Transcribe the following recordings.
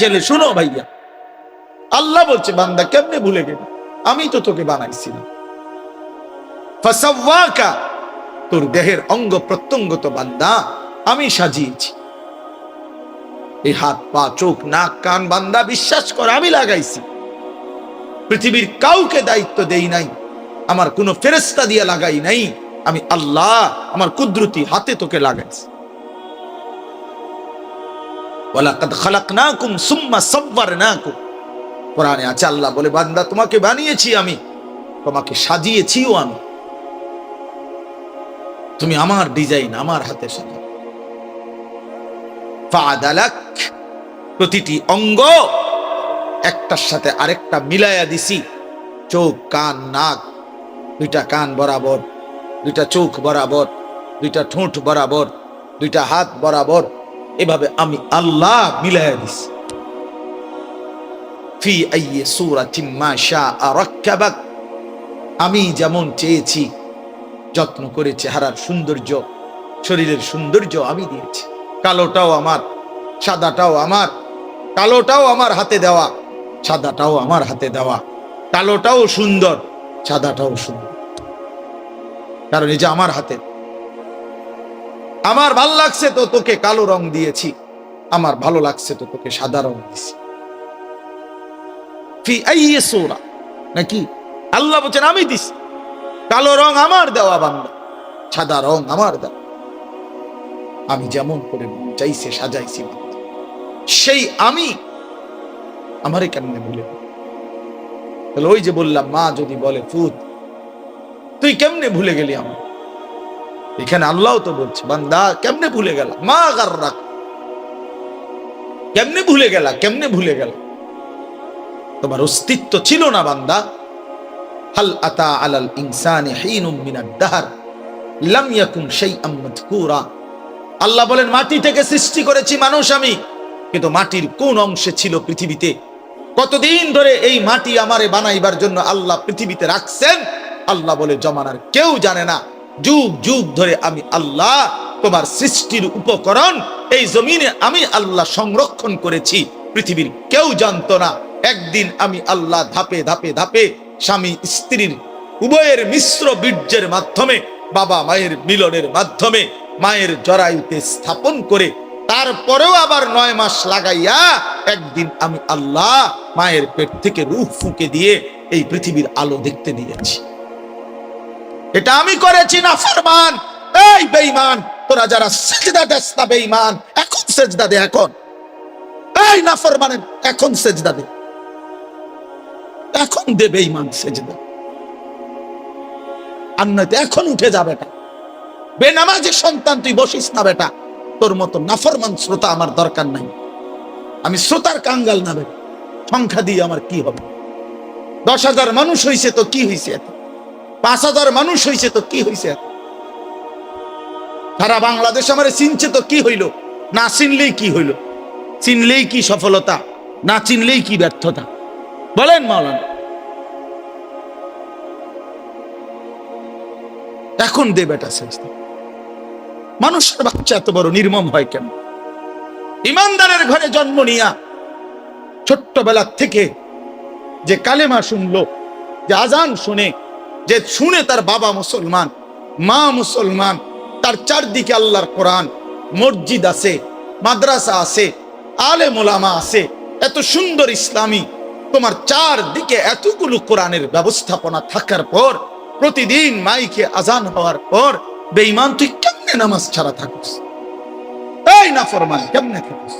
ছেলে শুনো ভাইয়া, আল্লাহ বলছে বান্দা কেমনে ভুলে গেল, আমি তো তোকে বানাইছিলাম। ফাসাওয়াকা, তোর দেহের অঙ্গ প্রত্যঙ্গ তো বান্দা আমি সাজিয়েছি। এই হাত পা চোখ নাক কান বান্দা বিশ্বাস কর আমি লাগাইছি। পৃথিবীর কাউকে দায়িত্ব দেই নাই, আমার কোন ফেরেশতা দিয়ে লাগাই নাই, আমি আল্লাহ আমার কুদরতি হাতে তোকে লাগাইছি। ওয়ালাকাদ খালাকনাকুম সুম্মা সাওয়ারনাকুম, কোরআনে আছে আল্লাহ বলে বান্দা তোমাকে বানিয়েছি আমি, তোমাকে সাজিয়েছিও আমি, তুমি আমার ডিজাইন আমার হাতে সাজা। ফাআদালাক, প্রতিটি অঙ্গ একটার সাথে আরেকটা মিলাইয়া দিছি। চোখ কান নাক, দুইটা কান বরাবর, দুইটা চোখ বরাবর, দুইটা ঠোঁট বরাবর, দুইটা হাত বরাবর, এভাবে আমি আল্লাহ মিলাইয়া দিছি। ফি আইয়ি সূরাতিন মা শাআ রাক্কাবাক, আমি যেমন চেয়েছি যত্ন করে চেহারার সৌন্দর্য শরীরের সৌন্দর্য আমি দিয়েছি। কালোটাও আমার, সাদাটাও আমার, কালোটাও আমার হাতে দেওয়া, সাদাটাও আমার হাতে দেওয়া, কালোটাও সুন্দর সাদাটাও সুন্দর, কারণ এই যে আমার হাতে, আমার ভালো লাগছে তো তোকে কালো রং দিয়েছি, আমার ভালো লাগছে তো তোকে সাদা রং দিয়েছি। ফি আইয়ি সূরা, নাকি আল্লাহ বলেন আমি দিছি, কালো রং আমার দেওয়া বান্দা, সাদা রং আমার দেওয়া, আমি যেমন করে চাইছে সাজাইছি বান্দা। সেই আমি আমারে কেমনে ভুলে গেল? তাহলে ওই যে বললাম মা যদি বলে ফুত তুই কেমনে ভুলে গেলি আমার, এখানে আল্লাহ তো বলছে বান্দা কেমনে ভুলে গেল, মা গাররাক, কেমনে ভুলে গেল, কেমনে ভুলে গেল, তোমার অস্তিত্ব ছিল না বান্দা। হাল আতা আলাল ইনসানি হিনুম মিনাদ দাহর লাম ইয়াকুন শাইআম মাযকুরা, আল্লাহ বলেন মাটি থেকে সৃষ্টি করেছি মানুষ আমি, কিন্তু মাটির কোন অংশে ছিল পৃথিবীতে, কতদিন ধরে এই মাটি আমারে বানাইবার জন্য আল্লাহ পৃথিবীতে রাখছেন, আল্লাহ বলে জমানার কেউ জানে না। যুগ যুগ ধরে আমি আল্লাহ তোমার সৃষ্টির উপকরণ এই জমিনে আমি আল্লাহ সংরক্ষণ করেছি, পৃথিবীর কেউ জানতো না। একদিন আমি আল্লাহ ধাপে ধাপে ধাপে স্বামী স্ত্রীর উভয়ের মিশ্র বীর্যের মাধ্যমে, বাবা মায়ের মিলনের মাধ্যমে মায়ের জরায়ুতে স্থাপন করে, তারপরেও আবার 9 মাস লাগাইয়া একদিন আমি আল্লাহ মায়ের পেট থেকে রূহ ফুঁকে দিয়ে এই পৃথিবীর আলো দেখতে দিয়েছি। এটা আমি করেছি না ফরমান। এই বেঈমান, তোরা যারা সিজদা দেস না বেঈমান, এখন সিজদা দে, এখন এই না ফরমান, এখন সিজদা দে, এখন দে বেঈমান সিজদা, আর নয়তো এখন উঠে যা বেটা, বেনামাজি সন্তান তুই বসিস না বেটা, তোর মতো নাফরমান শ্রোতা আমার দরকার নাই, আমি শ্রোতার কাঙ্গাল না বেটা, সংখ্যা দিয়ে আমার কি হবে, 10,000 মানুষ হইছে তো কি হইছে এত, 5,000 মানুষ হইছে তো কি হইছে এত, সারা বাংলাদেশ আমারে চিনছে তো কি হইল, না চিনলেই কি হইল, চিনলেই কি সফলতা, না চিনলেই কি ব্যর্থতা, বলেন মাওলানা। এখন দে বেটা সেজদা। মানুষের বাচ্চা এত বড় নির্মম হয় কেন? ইমানদারের ঘরে জন্ম নিয়া ছোট্টবেলা থেকে যে কালেমা শুনলো, যে আজান শুনে, যে শুনে তার বাবা মুসলমান মা মুসলমান, তার চারদিকে আল্লাহর কোরআন, মসজিদ আছে, মাদ্রাসা আছে, আলেম ওলামা আছে, এত সুন্দর ইসলামী তোমার চারদিকে এতগুলো কোরআনের ব্যবস্থাপনা থাকার পর, প্রতিদিন মাইকে আজান হওয়ার পর বেঈমান তুই কেমনে নামাজ ছাড়া থাকিস? এই নাফরমান কেমনে থাকিস?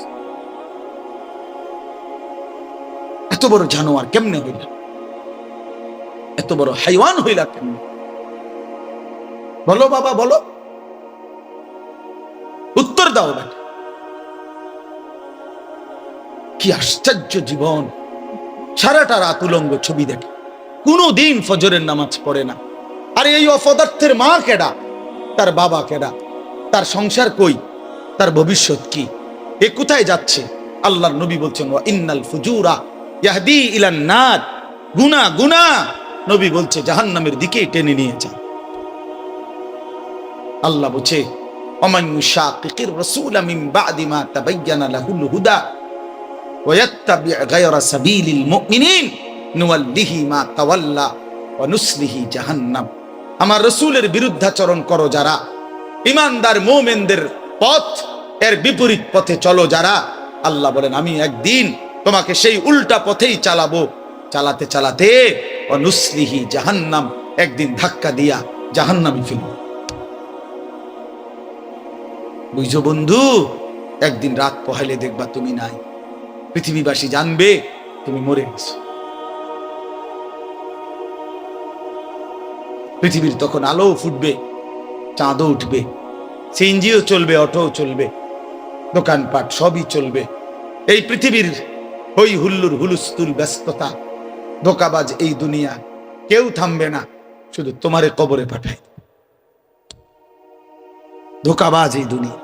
এত বড় জানোয়ার কেমনে হইলা, এত বড় হাইওয়ান হইলা কেমনে? বলো বাবা, বলো, উত্তর দাও বেটা। কি আশ্চর্য জীবন, সারাটা রাত উলঙ্গ ছবি দেখে, কোনদিন ফজরের নামাজ পড়ে না। আর এই অপদার্থের মা কেডা, তার বাবা কেডা, তার সংসার কই, তার ভবিষ্যৎ কি, এ কোথায় যাচ্ছে? আল্লাহর নবী বলছেন ওয়া ইন্নাল ফুজুরা ইয়াহদি ইলান নার, গুনাহ গুনাহ নবী বলছে জাহান্নামের দিকে টেনে নিয়ে যায়। আল্লাহ বলছে ওমান ইউশাকিকির রাসূলা মিন বাদি মা তাবায়্যানা লাহুল হুদা, ওয়ায়াত্তাবি' গায়রা সাবিলিল মুমিনিন নুওয়াল্লিহি মা তাওয়াল্লা ওয়া নুসলিহি জাহান্নাম। আমার রাসূলের বিরুদ্ধাচরণ করো যারা, ঈমানদার মুমিনদের পথ এর বিপরীত পথে চলো যারা, আল্লাহ বলেন আমি একদিন তোমাকে সেই উল্টা পথেই চালাবো। চালাতে চালাতে ওয়া নুসলিহি জাহান্নাম, একদিন ধাক্কা দিয়া জাহান্নামে ফেলবো। বুঝছো বন্ধু? একদিন রাত পোহাইলে দেখবা তুমি নাই, পৃথিবীবাসী জানবে তুমি মরে গেছো। পৃথিবীর তখন আলো ফুটবে, চাঁদও উঠবে, সিএনজিও চলবে, অটোও চলবে, দোকানপাট সবই চলবে। এই পৃথিবীর হই হুল্লুর হুলুস্থুল ব্যস্ততা, ধোঁকাবাজ এই দুনিয়া, কেউ থামবে না, শুধু তোমারে কবরে পাঠায়। ধোঁকাবাজ এই দুনিয়া,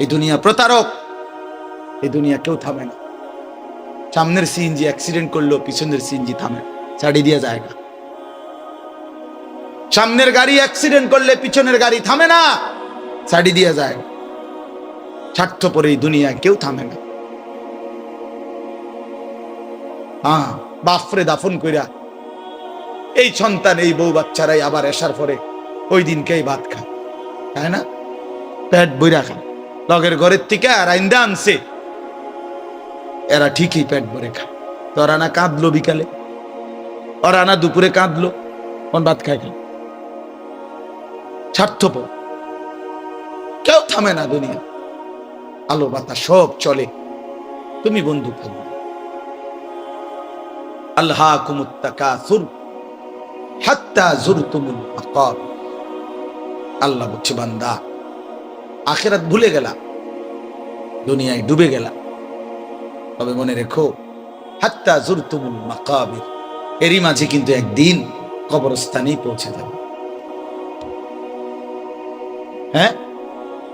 এই দুনিয়া প্রতারক, এই দুনিয়া কেউ থামে না। সামনের সিএনজি অ্যাক্সিডেন্ট করলো, পিছনের সিএনজি থামে, ছাড়ি দিয়ে যায় না। সামনের গাড়ি অ্যাক্সিডেন্ট করলে পিছনের গাড়ি থামে না, ছাড়ি দিয়ে যায়। স্বার্থপর এই দুনিয়া কেউ থামে না। হ্যাঁ, বাফরে দাফন কইরা এই সন্তান, এই বউ বাচ্চারাই আবার এসার পরে ওই দিনকেই ভাত খায়, তাই না? পেট বইরা খায়, লগের ঘরের থেকে আর আইন্দা আনছে, এরা ঠিকই পেট ভরে খায়। তোরা না কাঁদলো বিকালে, ওরা না দুপুরে কাঁদলো, কোন ভাত খায় খায়। স্বার্থপর, কেউ থামে না দুনিয়া, আলো বাতাস সব চলে, তুমি বন্ধু থাকবে। আলহাকুমুত তাকাসুর হাত্তা যুরতুমুল মাকাবির। আল্লাহ বলছে বান্দা আখিরাত ভুলে গেলা, দুনিয়ায় ডুবে গেলা, তবে মনে রেখো হাত্তা যুরতুমুল মাকাবির, এরই মাঝে কিন্তু একদিন কবরস্থানেই পৌঁছে যাবে। হ্যাঁ,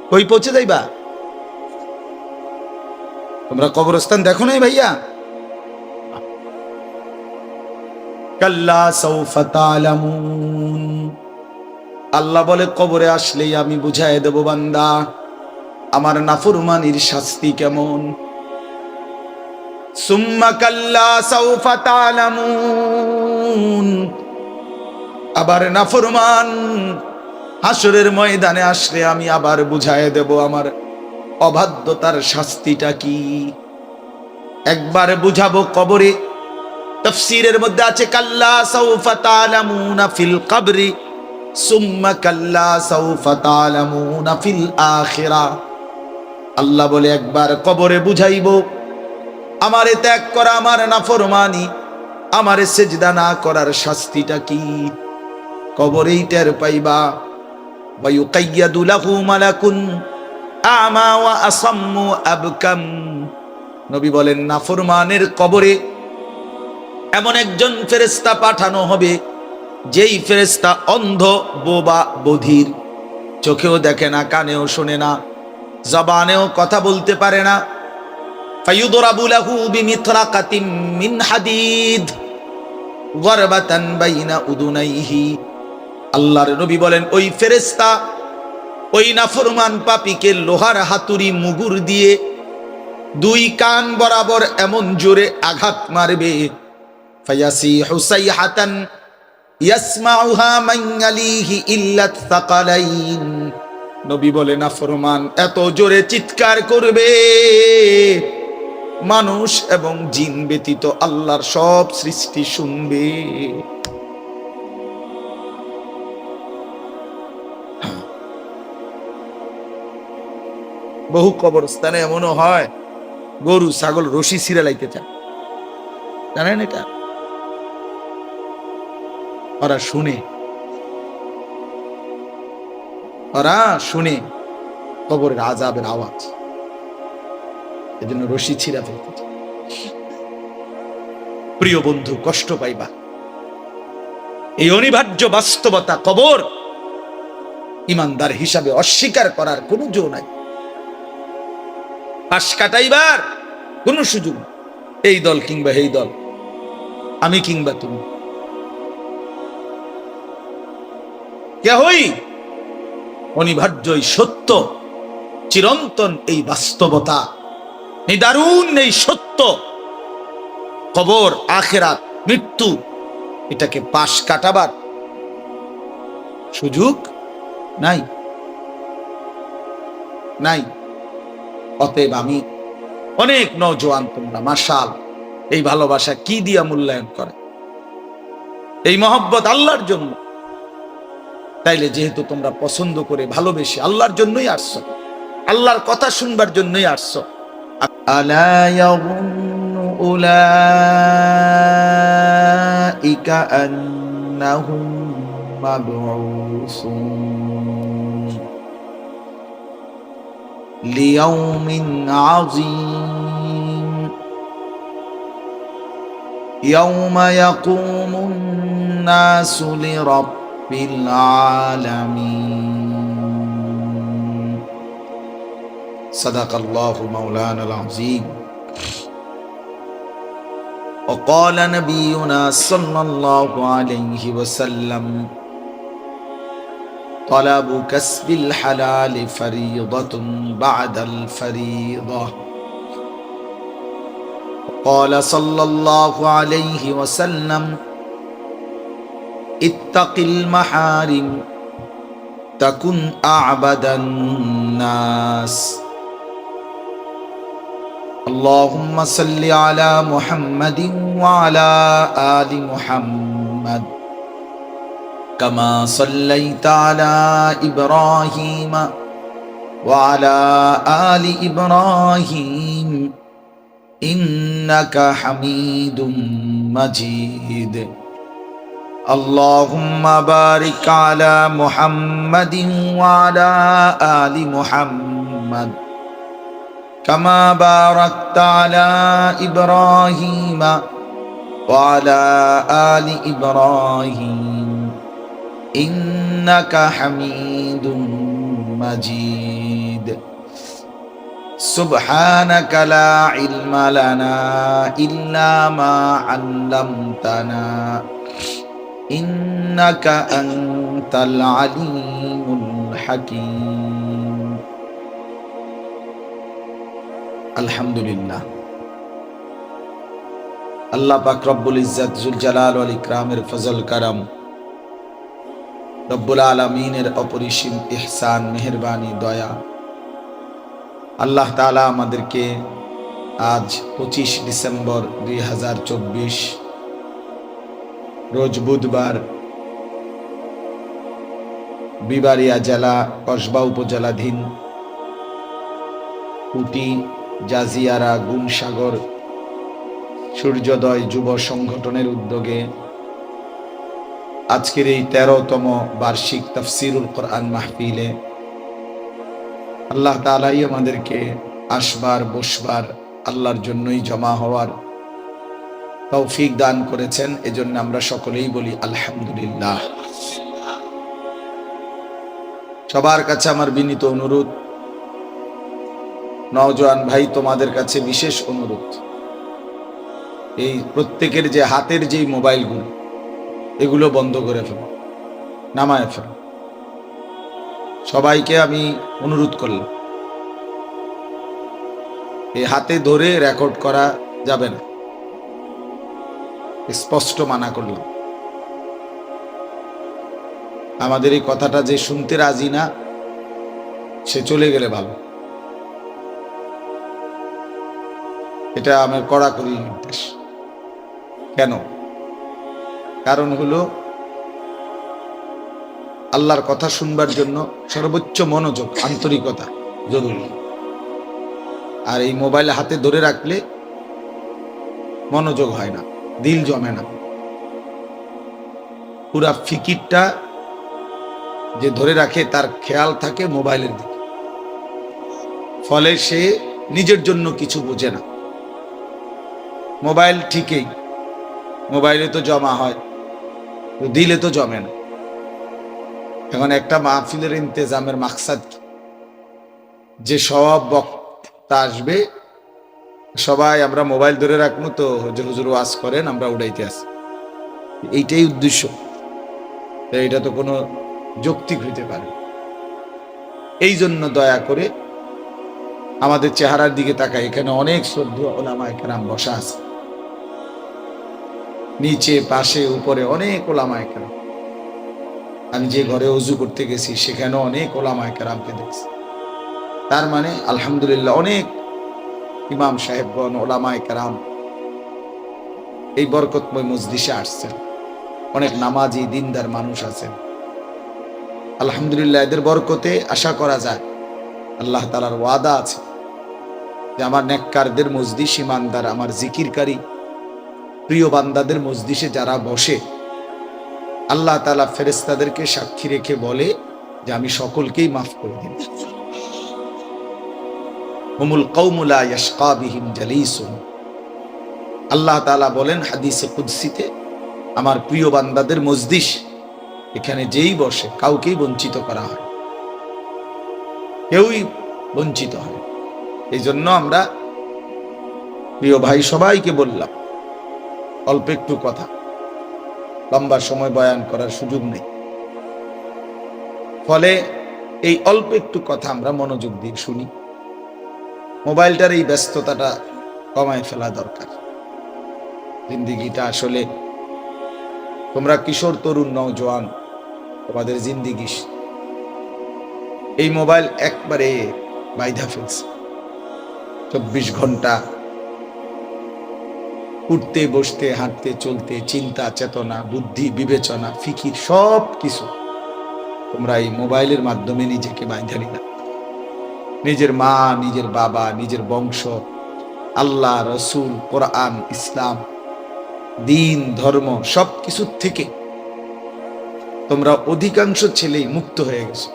কই পৌঁছে যাইবা? তোমরা কবরস্থান দেখো নাই ভাইয়া? কাল্লা সাউফা তা'লামুন। আল্লাহ বলে কবরে আসলেই আমি বুঝায় দেব বান্দা আমার নাফরমানির শাস্তি কেমন। সুম্মা কাল্লা সাউফা তা'লামুন। আবার নাফরমান হাসরের ময়দানে আসলে আমি আবার বুঝায় দেব আমার অবাধ্যতার শাস্তিটা কি। একবার বুঝাবো কবরে। তাফসীরের মধ্যে আছে কাল্লা সাউফা তা'লামুনা ফিল কবরি সুম্মা কাল্লা সাউফা তা'লামুনা ফিল আখিরাহ। আল্লাহ বলে একবার কবরে বুঝাইব আমারে ত্যাগ করা, আমার নাফরমানি, আমারে সিজদা না করার শাস্তিটা কি। কবরেই টের পাইবা। ওয়া ইউকাইয়াদু লাহু মালাকুন আমা ওয়া আসাম্মু আবকাম। নবী বলেন নাফরমানের কবরে এমন একজন ফেরেশতা পাঠানো হবে, যেই ফেরেশতা অন্ধ, বোবা, বধির, চোখেও দেখে না, কানেও শোনে না, জবানেও কথা বলতে পারে না। ফায়ুদরাবু লাহু বিমিতরাকাতিন মিন হাদিদ গরবাতান বাইনা উদুনাইহি। আল্লাহর নবী বলেন ওই ফেরেশতা ওই নাফরমান পাপীকে লোহার হাতুড়ি মুগুর দিয়ে দুই কান বরাবর এমন জোরে আঘাত মারবে, ফায়াসিহু সাইহাতান ইয়াসমাউহা মান ইয়ালিহি ইল্লা থাকালাইন। নবী বলে নাফরমান এত জোরে চিৎকার করবে মানুষ এবং জিন ব্যতীত আল্লাহর সব সৃষ্টি শুনবে। বহু কবরস্থানে এমনও হয় গরু ছাগল রশি ছিঁড়ে লাইতে চায়, জানেন এটা? ওরা শুনে, ওরা শুনে কবরের আযাবের আওয়াজ, এজন্য রশি ছিঁড়া ফেলতে চায়। প্রিয় বন্ধু, কষ্ট পাইবা, এই অনিবার্য বাস্তবতা কবর ইমানদার হিসাবে অস্বীকার করার কোনো জো নাই। পাশ কাটাইবার কোন সুযোগ, এই দল কিংবা এই দল, আমি কিংবা তুমি, কেহই অনিবার্য সত্য চিরন্তন এই বাস্তবতা এই দারুণ এই সত্য, কবর, আখিরাত, মৃত্যু, এটাকে পাশ কাটাবার সুযোগ নাই নাই। অতএব আমি অনেক নওজোয়ান, তোমরা মাশাল এই ভালোবাসা কি দিয়া মূল্যায়ন করে, এই মহব্বত আল্লাহর জন্য। তাইলে যেহেতু তোমরা পছন্দ করে ভালোবেসে আল্লাহর জন্যই আসছো, আল্লাহর কথা শুনবার জন্যই আসছো। আলা ইয়াযুন্নু উলাইকা আন্নাহুম মাবউসুন লিয়াউমিন আযীম ইয়াউমা ইয়াকুমুন নাসু লিরাব্বিল আলামিন। সাদাকাল্লাহু মাওলানাল আযীম। وقال نبينا صلى الله عليه وسلم طلب كسب الحلال فريضة بعد الفريضة. قال صلى الله عليه وسلم اتق المحارم تكن أعبد الناس. اللهم صل على محمد وعلى آل محمد كما صليت على إبراهيم وعلى آل إبراهيم إنك حميد مجيد. اللهم بارك على محمد وعلى آل محمد كما باركت على إبراهيم وعلى آل إبراهيم إنك حميد مجيد. سبحانك لا علم لنا إلا ما علمتنا إنك أنت العليم الحكيم. আলহামদুলিল্লাহ, আল্লাহ পাক রব্বুল ইজ্জত জুল জালাল ওয়াল ইকরামের ফজল কারাম, রব্বুল আলামিনের অপরিসীম ইহসান, মেহেরবানি, দয়া, আল্লাহ তাআলা আমাদেরকে আজ 25 ডিসেম্বর 2024 রোজ বুধবার বিবাড়িয়া জেলা কসবা উপজেলাধীন কুটি জাজিয়ারা গুমসাগর সূর্যোদয় যুব সংগঠনের উদ্যোগে আজকের এই 13তম বার্ষিক তাফসীরুল কোরআন মাহফিলে আল্লাহ তাআলাই আমাদেরকে আসবার বসবার, আল্লাহর জন্যই জমা হওয়ার তৌফিক দান করেছেন। এজন্য আমরা সকলেই বলি আলহামদুলিল্লাহ। সবার কাছে আমার বিনীত অনুরোধ, নওজোয়ান ভাই তোমাদের কাছে বিশেষ অনুরোধ, এই প্রত্যেকের যে হাতের যেই মোবাইলগুলো এগুলো বন্ধ করে ফেলো, নামায় ফেলো। সবাইকে আমি অনুরোধ করলাম, এই হাতে ধরে রেকর্ড করা যাবে না, স্পষ্ট মানা করলাম। আমাদের এই কথাটা যে শুনতে রাজি না সে চলে গেলে ভালো, এটা আমার কড়াকড়ি নির্দেশ। কেন? কারণ হলো আল্লাহর কথা শুনবার জন্য সর্বোচ্চ মনোযোগ, আন্তরিকতা জরুরি। আর এই মোবাইল হাতে ধরে রাখলে মনোযোগ হয় না, দিল জমে না। পুরা ফিকিরটা যে ধরে রাখে তার খেয়াল থাকে মোবাইলের দিকে, ফলে সে নিজের জন্য কিছু বোঝে না। মোবাইল ঠিকই, মোবাইলে তো জমা হয়, দিলে তো জমে না। এখন একটা মাহফিলের ইন্তেজামের মাকসাদ কি? যে সব বক্তা আসবে সবাই আমরা মোবাইল ধরে রাখবো, তো হুজুর ওয়াজ করেন আমরা উড়াইতে আসি, এইটাই উদ্দেশ্য। এটা তো কোনো যৌক্তিক হইতে পারে। এই জন্য দয়া করে আমাদের চেহারার দিকে তাকাই, এখানে অনেক শ্রদ্ধেয় ওলামায়ে কেরাম বসা আছে, নিচে পাশে উপরে অনেক ওলামায়ে কেরাম। আমি যে ঘরে ওযু করতে গেছি সেখানেও অনেক ওলামায়ে কেরামকে দেখছি। তার মানে আলহামদুলিল্লাহ অনেক ইমাম সাহেবগণ, ওলামায়ে কেরাম এই বরকতময় মজলিসে আসছেন। অনেক নামাজি দিনদার মানুষ আছেন। আলহামদুলিল্লাহ এদের বরকতে আশা করা যায়, আল্লাহ তাআলার ওয়াদা আছে যে আমার নেককারদের মজলিস, ইমানদার, আমার জিকিরকারী প্রিয় বান্দাদের মজলিসে যারা বসে, আল্লাহ তাআলা ফেরেশতাদেরকে সাক্ষী রেখে বলে যে আমি সকলকেই মাফ করে দিই। হুমুল কওমু লা ইয়াশকা বিহিম জালিসুন। আল্লাহ তাআলা বলেন হাদিসে কুদসিতে, আমার প্রিয় বান্দাদের মজলিস, এখানে যেই বসে কাউকেই বঞ্চিত করা হয়, কেউই বঞ্চিত হয়। এই জন্য আমরা প্রিয় ভাই সবাইকে বললাম, অল্প একটু কথা, লম্বা সময় বয়ান করার সুযোগ নেই, ফলে এই অল্প একটু কথা আমরা মনোযোগ দিয়ে শুনি। মোবাইলটার এই ব্যস্ততাটা কমায় ফেলা দরকার। জিন্দিগিটা আসলে, তোমরা কিশোর তরুণ নওজোয়ান, তোমাদের জিন্দিগি এই মোবাইল একবারে বাইধা ফেলছে। 24 ঘন্টা উঠতে বসতে হাঁটতে চলতে চিন্তা চেতনা বুদ্ধি বিবেচনা ফিকির সব কিছু তোমরা এই মোবাইলের মাধ্যমে নিজেকে বাইধা নিলা। নিজের মা, নিজের বাবা, নিজের বংশ, আল্লাহ, রসুল, কোরআন, ইসলাম, দিন, ধর্ম সব কিছুর থেকে তোমরা অধিকাংশ ছেলেই মুক্ত হয়ে গেছো।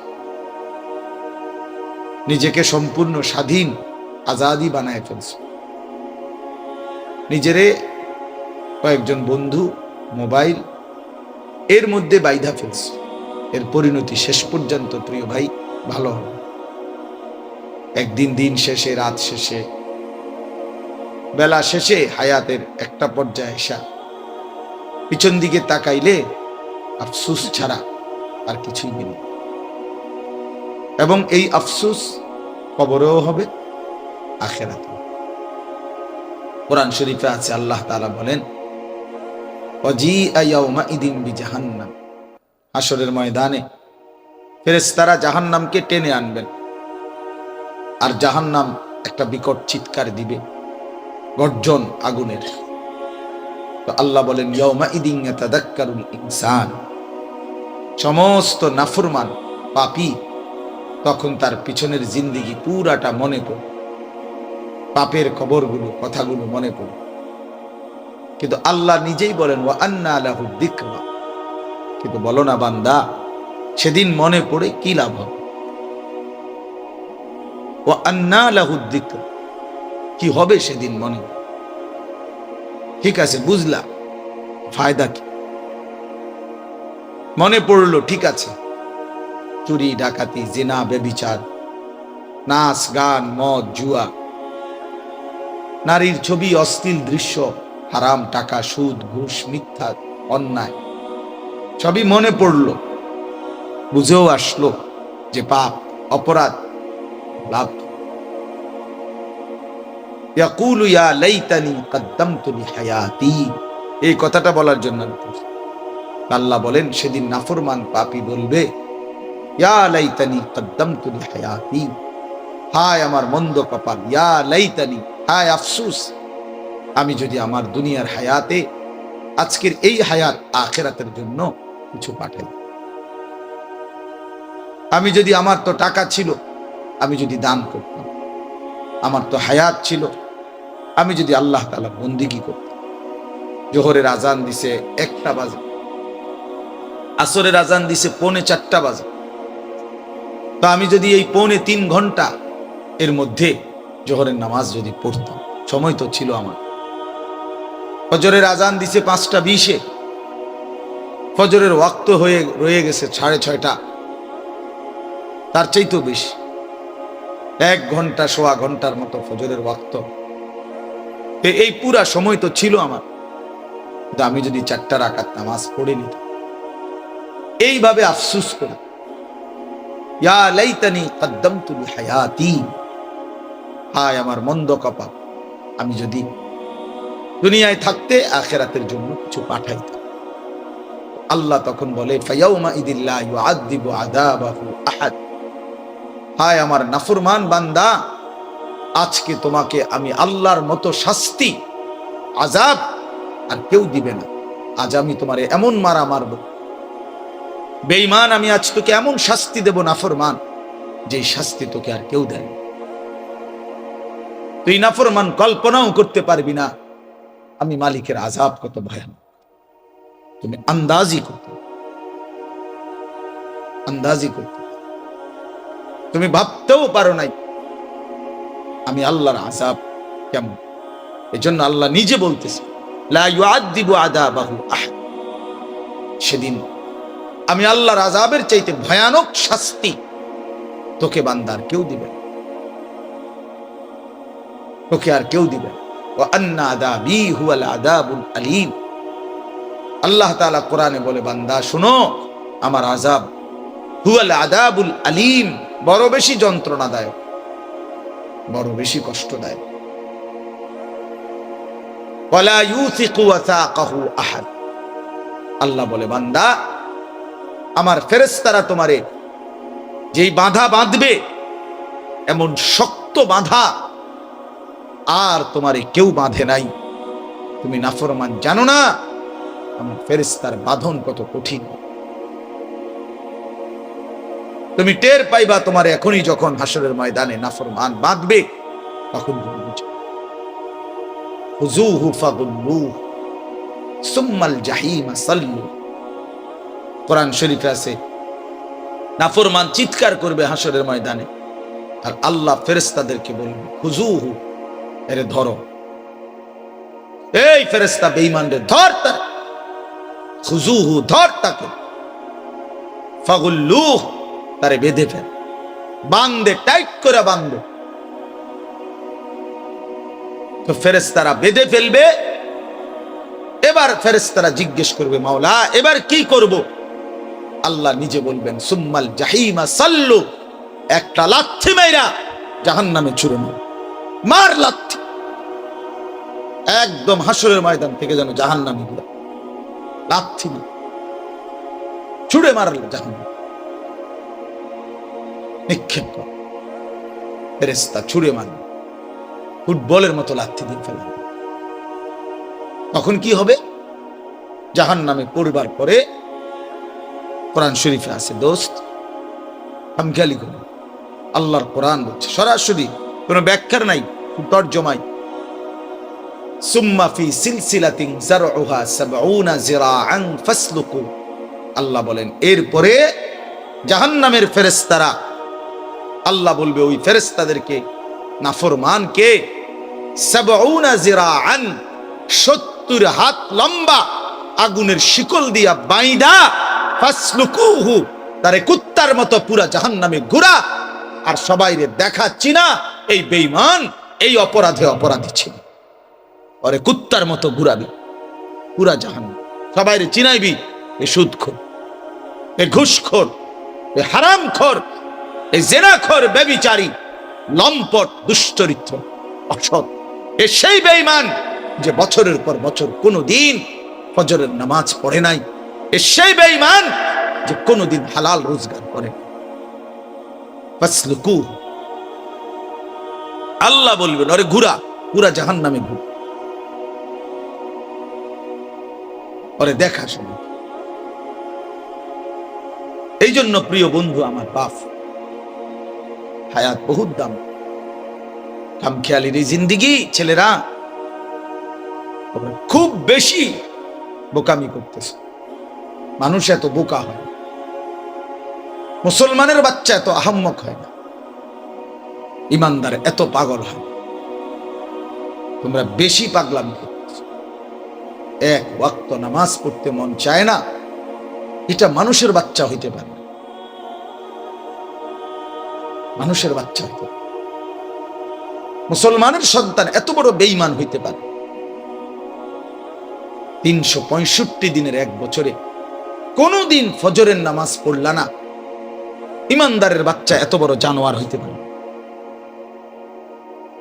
নিজেকে সম্পূর্ণ স্বাধীন আজাদি বানায় ফেলছো। নিজেরে কয়েকজন বন্ধু, মোবাইল এর মধ্যে বাইধা ফেলছো। এর পরিণতি শেষ পর্যন্ত প্রিয় ভাই ভালো হবে। একদিন দিন শেষে, রাত শেষে, বেলা শেষে, হায়াতের একটা পর্যায়ে এসা পিছন দিকে তাকাইলে আফসোস ছাড়া আর কিছুই নেই। এবং এই আফসোস কবরেও হবে, আখিরাতেও। কোরআন শরীফে আছে, আল্লাহ তাআলা বলেন ওয়াজিআ ইয়াউমাইদিন বিজাহান্নাম। হাশরের ময়দানে ফেরেশতারা জাহান্নামকে টেনে আনবেন, আর জাহান্নাম একটা বিকট চিৎকার দিবে, গর্জন আগুনের। তো আল্লাহ বলেন ইয়াউমাইদিন ইয়াতাযাক্কারুল ইনসান। সমস্ত নাফরমান পাপী তখন তার পিছনের জিন্দেগি পুরাটা মনে পড়ে, পাপের খবরগুলো, কথাগুলো মনে পড়ে। কিন্তু আল্লাহ নিজেই বলেন ওয়া আন্না লাহু যিকরা। কিন্তু বলো না বান্দা, সেদিন মনে পড়ে কি লাভ হবে? ওয়া আন্না লাহু যিকরা, কি হবে সেদিন মনে? ঠিক আছে, বুঝলা, ফায়দা কি? মনে পড়লো, ঠিক আছে, চুরি ডাকাতি জিনা ব্যভিচার নাচ গান মদ জুয়া নারীর ছবি অশ্লীল দৃশ্য হারাম টাকা সুদ ঘুষ মিথ্যা অন্যায় সবই মনে পড়লো, বুঝেও আসলো যে পাপ অপরাধ। লাভ ইয়াকুলু ইয়া লাইতানি কদ্দামতু লিহায়াতি। এই কথাটা বলার জন্য আল্লাহ বলেন সেদিন নাফরমান পাপী বলবে ইয়া লাইতানি কদ্দামতু লিহায়াতি, হায় আমার মন্দ কপাল, ইয়া লাইতানি, হায় আফসোস, আমি যদি আমার দুনিয়ার হায়াতে আজকের এই হায়াত আখিরাতের জন্য কিছু পাঠাই। আমি যদি, আমার তো টাকা ছিল, আমি যদি দান করতাম, আমার তো হায়াত ছিল, আমি যদি আল্লাহ তাআলা বন্দেগী করতাম। জোহরের আজান দিছে 1টা বাজে, আসরের আজান দিছে 3:45 বাজে, তো আমি যদি এই 2.5 ঘন্টা এর মধ্যে জোহরের নামাজ যদি পড়তাম, সময় তো ছিল আমার। ফজরের আজান দিছে 5:20, ফজরের ওয়াক্ত হয়ে রয়ে গেছে 6:30, তার চাইতেও বেশি, 1 ঘন্টা সোয়া ঘন্টার মতো ফজরের ওয়াক্ত। এই পুরা সময় তো ছিল আমার, কিন্তু আমি যদি 4টা রাকাত নামাজ পড়ে নিতাম, এইভাবে আফসোস করি ইয়া লাইতানি কদ্দামতু লিহায়াতি, হায় আমার মন্দ কপাল, আমি যদি দুনিয়ায় থাকতে আখিরাতের জন্য কিছু পাঠাইতাম। আল্লাহ তখন বলে ফায়াউমা ইদিল্লা ইউআযযিবু আযাবাহু আহাদ, হায় আমার নাফরমান বান্দা, আজকে তোমাকে আমি আল্লাহর মতো শাস্তি আযাব আর কেউ দিবে না। আজ আমি তোমারে এমন মারা মারব, বেঈমান, আমি আজ তোকে এমন শাস্তি দেব নাফরমান, যে শাস্তি তোকে আর কেউ দেয়। তুই নাফরমান কল্পনাও করতে পারবি না আমি মালিকের আযাব কত ভয়ানক। তুমি আন্দাজি করতে তুমি ভাবতেও পারো নাই আমি আল্লাহর আযাব কেমন। এজন্য আল্লাহ নিজে বলতেছে লা ইউআযযিবু আযাবাহু আহাদ, সেদিন আমি আল্লাহর আযাবের চাইতে ভয়ানক শাস্তি তোকে বান্দার কেউ দিবে, তোকে আর কেউ দিবে। ওয়া আন্না আযাবি হুয়াল আযাবুল আলীম, আল্লাহ তাআলা কোরআনে বলে বান্দা শোনো, আমার আযাব হুয়াল আযাবুল আলীম, বড় বেশি যন্ত্রণাদায়ক, বড় বেশি কষ্টদায়ক। ওয়ালা ইউসিকু ওয়াসাকাহু আহাদ, আল্লাহ বলে বান্দা আমার ফেরেশতারা তোমারে যেই বাঁধা বাঁধবে, এমন শক্ত বাঁধা আর তোমারে কেউ বাঁধে নাই। তুমি নাফরমান, জানো না আমার ফেরেশতার বাঁধন কত কঠিন। তুমি টের পাইবা তোমার এখনই, যখন হাসরের ময়দানে নাফরমান বাঁধবে, তখন তুমি বুঝবে। খুযূহু ফাগুল্লুহু সুম্মাল জাহিমা সাল্লু, কোরআন শরীফে আছে নাফরমান চিৎকার করবে হাসরের ময়দানে, আর আল্লাহ ফেরেশতাদেরকে বলবে খুযূহু, এরে ধরো, এই ফেরেশতা বেঈমানরে ধর, তার খুযূহু, ধর তাকে, ফাগুল্লুহু, তারে বেঁধে ফেল, বাঁধে, টাইট করে বাঁধে। তো ফেরেশতারা বেঁধে ফেলবে। এবার ফেরেশতারা জিজ্ঞেস করবে মাওলা এবার কি করব? আল্লাহ নিজে বলবেন সুম্মাল জাহিমা সাল্লু, একটা লাথি মাইরা জাহান্নামে ছুঁড়ে মার, মার লাথি, একদম হাসরের ময়দান থেকে যেন জাহান্নামে গিয়ে লাথি না, ছুঁড়ে মারল জাহান্নামে, নিক্ষেপ কর। ফেরেশতা ছুঁড়ে মারল, ফুটবলের মতো লাথি দিয়ে ফেলা। তখন কি হবে? জাহান্নামে পড়বার পরে কোরআন শরীফে আছে দোস্ত, আমি খেয়ালি করি, আল্লাহর কোরআন বলছে সরাসরি, কোনো ব্যাখ্যার নাই, তর্জমাই, সুম্মা ফি সিলসিলাতিন যারউহা ৭০ যিরাআন ফাসলুকু, আল্লাহ বলেন এরপরে জাহান্নামের ফেরেশতারা, আল্লাহ বলবে ওই ফেরেশতাদেরকে, নাফরমানকে, ৭০ যিরাআন, ৭০ হাত লম্বা আগুনের শিকল দিয়া বাইদা, ফাসলুকুহু, তারে কুত্তার মতো পুরা জাহান্নামে ঘুরা, আর সবাইরে দেখাচ্ছি না এই বেঈমান এই অপরাধে অপরাধী ছিল, ওরে কুত্তার মতো ঘুরাবি পুরা জাহান্নাম, সবাইরে চিনাইবি এ সুদখোর, এ ঘুষখোর, এ হারামখোর, এ জেনাখোর, ব্যভিচারী, লম্পট, দুশ্চরিত্র, অসৎ, এ সেই বেঈমান যে বছরের পর বছর কোনোদিন ফজরের নামাজ পড়ে নাই, এ সেই বেঈমান যে কোনোদিন হালাল রোজগার করে। ফাসলুকু, আল্লাহ বলবেন ওরে ঘুরা, পুরা জাহান্নামে ঘুর, ওরে দেখা শোনা। এই জন্য প্রিয় বন্ধু আমার বাপ, হায়াত বহুত দাম, খামখেয়ালির এই জিন্দিগি, ছেলেরা খুব বেশি বোকামি করতেছে। মানুষ এত বোকা হয়, মুসলমানের বাচ্চা এত আহাম্মক হয় না, ইমানদার এত পাগল হয়। তোমরা বেশি পাগলামি করতেছো। এক ওয়াক্ত নামাজ পড়তে মন চায় না, এটা মানুষের বাচ্চা হইতে পারে, মানুষের বাচ্চা হইতে পারে। মুসলমানের সন্তান এত বড় বেঈমান হইতে পারে? ৩৬৫ দিনের এক বছরে কোনদিন ফজরের নামাজ পড়লা না, ইমানদারের বাচ্চা এত বড় জানোয়ার হইতে পারে?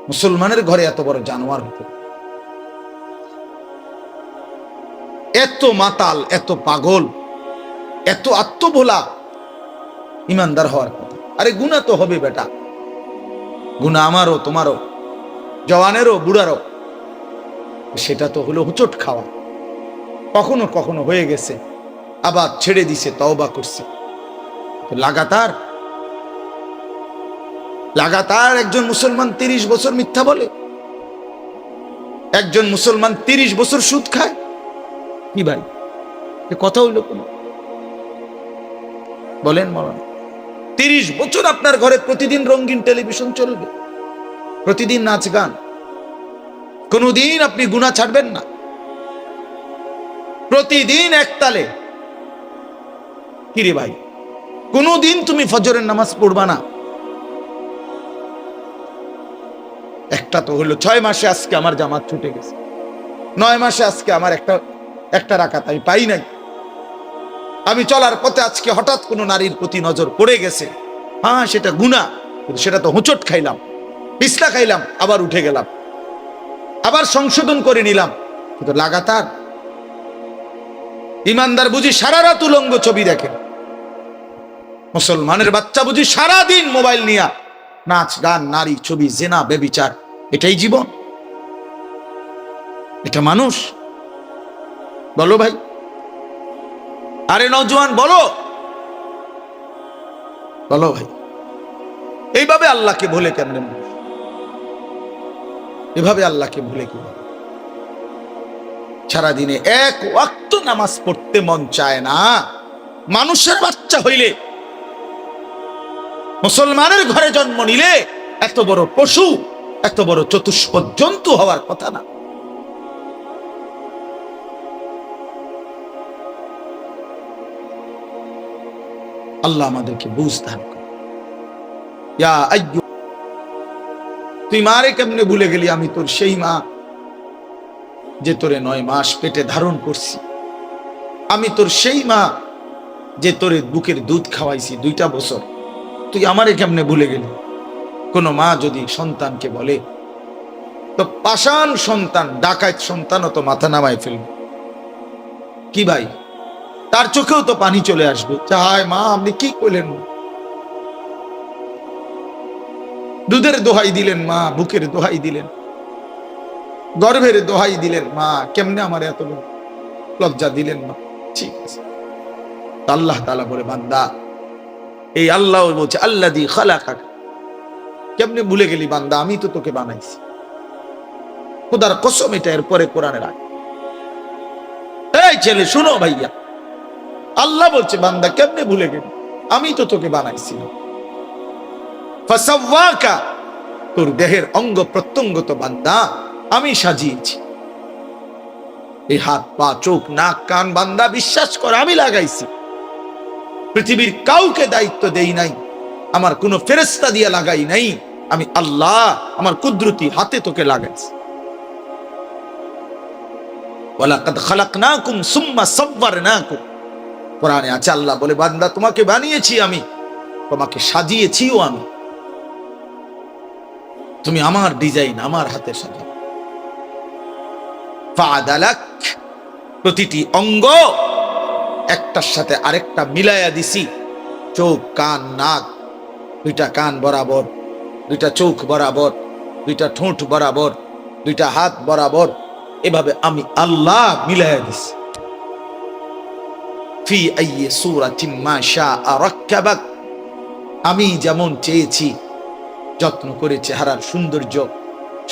মুসলমানের ঘরে এত বড় জানোয়ার হতো, এত মাতাল, এত পাগল, এত আত্মভোলা ইমানদার হওয়ার কথা। আরে গুনাহ তো হবে বেটা, গুনাহ আমারও তোমারও, জওয়ানেরও বুড়ারও। সেটা তো হলো হুচট খাওয়া, কখনো কখনো হয়ে গেছে, আবার ছেড়ে দিছে, তওবা করছে। লাগাতার লাগাতার একজন মুসলমান 30 বছর মিথ্যা বলে, একজন মুসলমান 30 বছর সুদ খায়, কি ভাই এ কথা হইল কোন? বলেন মাওলানা, 30 বছর আপনার ঘরে প্রতিদিন রঙিন টেলিভিশন চলবে, প্রতিদিন নাচ গান, কোনদিন আপনি গুনাহ ছাড়বেন না, প্রতিদিন একতালে। কিরে ভাই, কোনদিন তুমি ফজরের নামাজ পড়বা না? একটা তো হলো 6 মাসে আজকে আমার জামাত ছুটে গেছে, 9 মাসে আজকে আমার একটা রাকাত আমি পাই নাই, আমি চলার পথে আজকে হঠাৎ কোনো নারীর প্রতি নজর পড়ে গেছে। হ্যাঁ সেটা গুনাহ, কিন্তু সেটা তো হুঁচট খাইলাম, পিছলা খাইলাম, আবার উঠে গেলাম, আবার সংশোধন করে নিলাম। কিন্তু লাগাতার ইমানদার বুঝি সারা রাত উলঙ্গ ছবি দেখে, মুসলমানের বাচ্চা বুঝি সারা দিন মোবাইল নিয়ে নাচ গান, নারী, ছবি, জেনা, ব্যভিচার, এটাই জীবন? এটা মানুষ? বলো ভাই, আরে নওজোয়ান বলো, বলো ভাই, এইভাবে আল্লাহকে ভুলে কেমনে মানুষ? এভাবে আল্লাহকে ভুলে কি? সারাদিনে এক ওয়াক্ত নামাজ পড়তে মন চায় না। মানুষের বাচ্চা হইলে, মুসলমানের ঘরে জন্ম নিলে এত বড় পশু, এত বড় চতুষ্পদ জন্তু হওয়ার কথা না। আল্লাহ আমাদেরকে বুঝ দান করে। ইয়া আইয়ুব, তুই মারে কেমনে ভুলে গেলি? আমি তোর সেই মা যে তোরে 9 মাস পেটে ধারণ করছি, আমি তোর সেই মা যে তোরে বুকের দুধ খাওয়াইছি 2টা বছর, তুই আমারে কেমনে ভুলে গেলি? কোন মা যদি সন্তানকে বলে, তো পাষাণ সন্তান, ডাকাত সন্তানও তো মাথা নামায় ফেলবে। কি ভাই, তার চোখেও তো পানি চলে আসবে, হায় মা আপনি কি করলেন? দুধের দোহাই দিলেন মা, বুকের দোহাই দিলেন, গর্ভের দোহাই দিলেন মা, কেমনে আমার এত লজ্জা দিলেন মা? ঠিক আছে, আল্লাহ তাআলা বলে, বান্দা, এই আল্লাহ বলছে আল্লাযী খালাকাক, কেমনে ভুলে গেলি বান্দা? আমি তো তোকে বানাইছি। খোদার কসম, এটা এরপরে কোরআনের আয়াত। এই ছেলে শুনো ভাইয়া, আল্লাহ বলছে বান্দা কেমনে ভুলে গেলি? আমি তো তোকে বানাইছি। ফাসাওয়াকা, তোর দেহের অঙ্গ প্রত্যঙ্গ তো বান্দা আমি সাজিয়েছি। এই হাত পা চোখ নাক কান বান্দা বিশ্বাস করে আমি লাগাইছি। পৃথিবীর কাউকে দায়িত্ব দেই নাই, আমার কোন ফেরেশতা দিয়ে লাগাই নাই, আমি আল্লাহ আমার কুদরতি হাতে তোকে লাগাইছি। ওয়ালাকাদ খালাকনাকুম সুম্মা সাওয়ারনাকুম, কোরআনে আছে আল্লাহ বলে, বান্দা তোমাকে বানিয়েছি আমি, তোমাকে সাজিয়েছিও আমি, তুমি আমার ডিজাইন, আমার হাতে সাজাও। ফাআদালাক, প্রতিটি অঙ্গ একটার সাথে আরেকটা মিলাইয়া দিছি। চোখ কান নাক, 2টা কান বরাবর, 2টা চোখ বরাবর, 2টা ঠোঁট বরাবর, 2টা হাত বরাবর, এভাবে আমি আল্লাহ মিলাইয়া দিছি। ফি আইয়ি সূরাতিন মা শাআ রাক্কাবাক, আমি যেমন চেয়েছি যত্ন করে চেহারার সৌন্দর্য,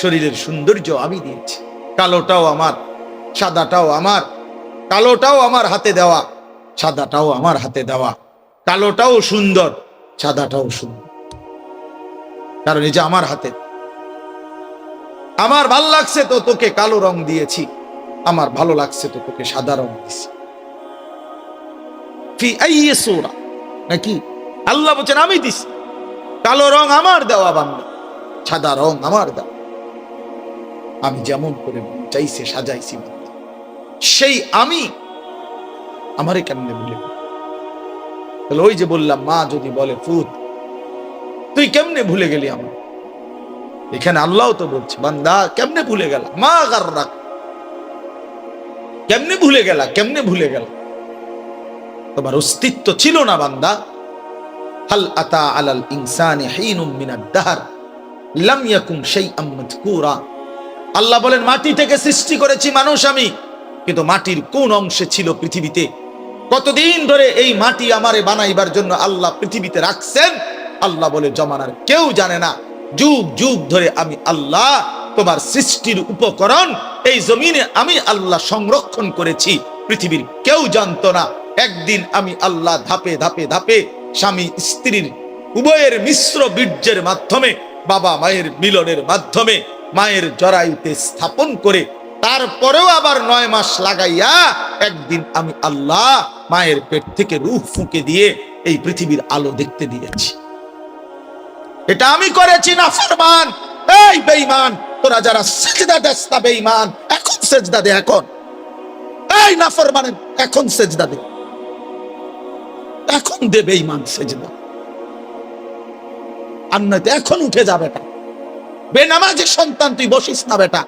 শরীরের সৌন্দর্য আমি দিয়েছি। কালোটাও আমার, সাদাটাও আমার, কালোটাও আমার হাতে দেওয়া, সাদাটাও আমার হাতে দেওয়া, কালোটাও সুন্দর, সাদাটাও সুন্দর, কারণ এই যে আমার হাতে, আমার ভালো লাগছে তো তোকে কালো রং দিয়েছি, আমার ভালো লাগছে তো তোকে সাদা রং দিয়েছি। ফি আইয়ি সূরা, নাকি আল্লাহ বলেন আমি দিছি। কালো রং আমার দেওয়া বান্দা, সাদা রং আমার দেওয়া, আমি যেমন করে চাইছে সাজাইছি বান্দা। সেই আমি আমারে কেমনে ভুলে? তাহলে ওই যে বললাম, মা যদি বলে ফুত তুই কেমনে ভুলে গেলি আমার, এখানে আল্লাহ তো বলছে, বান্দা কেমনে ভুলে গেল, মা গাররাক, কেমনে ভুলে গেল, কেমনে ভুলে গেল, তোমার অস্তিত্ব ছিল না বান্দা। হাল আতা আলাল ইনসানি হিনুম মিনাদ দাহর লাম ইয়াকুন শাইআম মাযকুরা। আল্লাহ বলেন, মাটি থেকে সৃষ্টি করেছি মানুষ আমি, কিন্তু মাটির কোন অংশে ছিল পৃথিবীতে, কতদিন ধরে এই মাটি আমারে বানাইবার জন্য আল্লাহ পৃথিবীতে রাখছেন, আল্লাহ বলে জমানার কেউ জানে না। যুগ যুগ ধরে আমি আল্লাহ তোমার সৃষ্টির উপকরণ এই জমিনে আমি আল্লাহ সংরক্ষণ করেছি, পৃথিবীর কেউ জানতো না। একদিন আমি আল্লাহ ধাপে ধাপে ধাপে স্বামী স্ত্রীর উভয়ের মিশ্র বীর্যের মাধ্যমে, বাবা মায়ের মিলনের মাধ্যমে মায়ের জরায়ুতে স্থাপন করে, তারপরেও আবার 9 মাস লাগাইয়া একদিন আমি আল্লাহ মায়ের পেট থেকে রূহ ফুঁকে দিয়ে এই পৃথিবীর আলো দেখতে দিয়েছি। এটা আমি করেছি নাফরমান। এই বেঈমান, তোরা যারা সিজদা দেস না বেঈমান, এখন সিজদা দে, এখন। এই নাফরমান, এখন সিজদা দে, এখন দে বেঈমান সিজদা, আর নয়তো এখন উঠে যা বেটা। বেনামাজি সন্তান তুই বসিস না বেটা,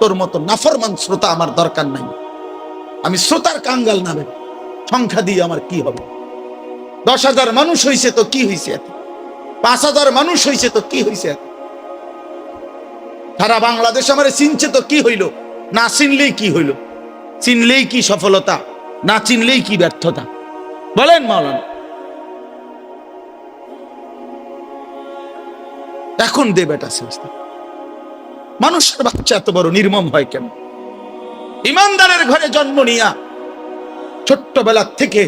তোর মতো নাফরমান শ্রোতা আমার দরকার নাই। আমি শ্রোতার কাঙ্গাল না বেটা, সংখ্যা দিয়ে আমার কি হবে? 10,000 মানুষ হইছে তো কি হইছে, 5,000 মানুষ হইছে তো কি হইছে, সারা বাংলাদেশ আমারে চিনছে তো কি হইল, না চিনলেই কি হইল, চিনলেই কি সফলতা, না চিনলেই কি ব্যর্থতা, বলেন মাওলানা। এখন দে বেটা সিজদা। মানুষের বাচ্চা এত বড় নির্মম হয় কেন? ইমানদারের ঘরে জন্ম নিয়া ছোট্টবেলা থেকে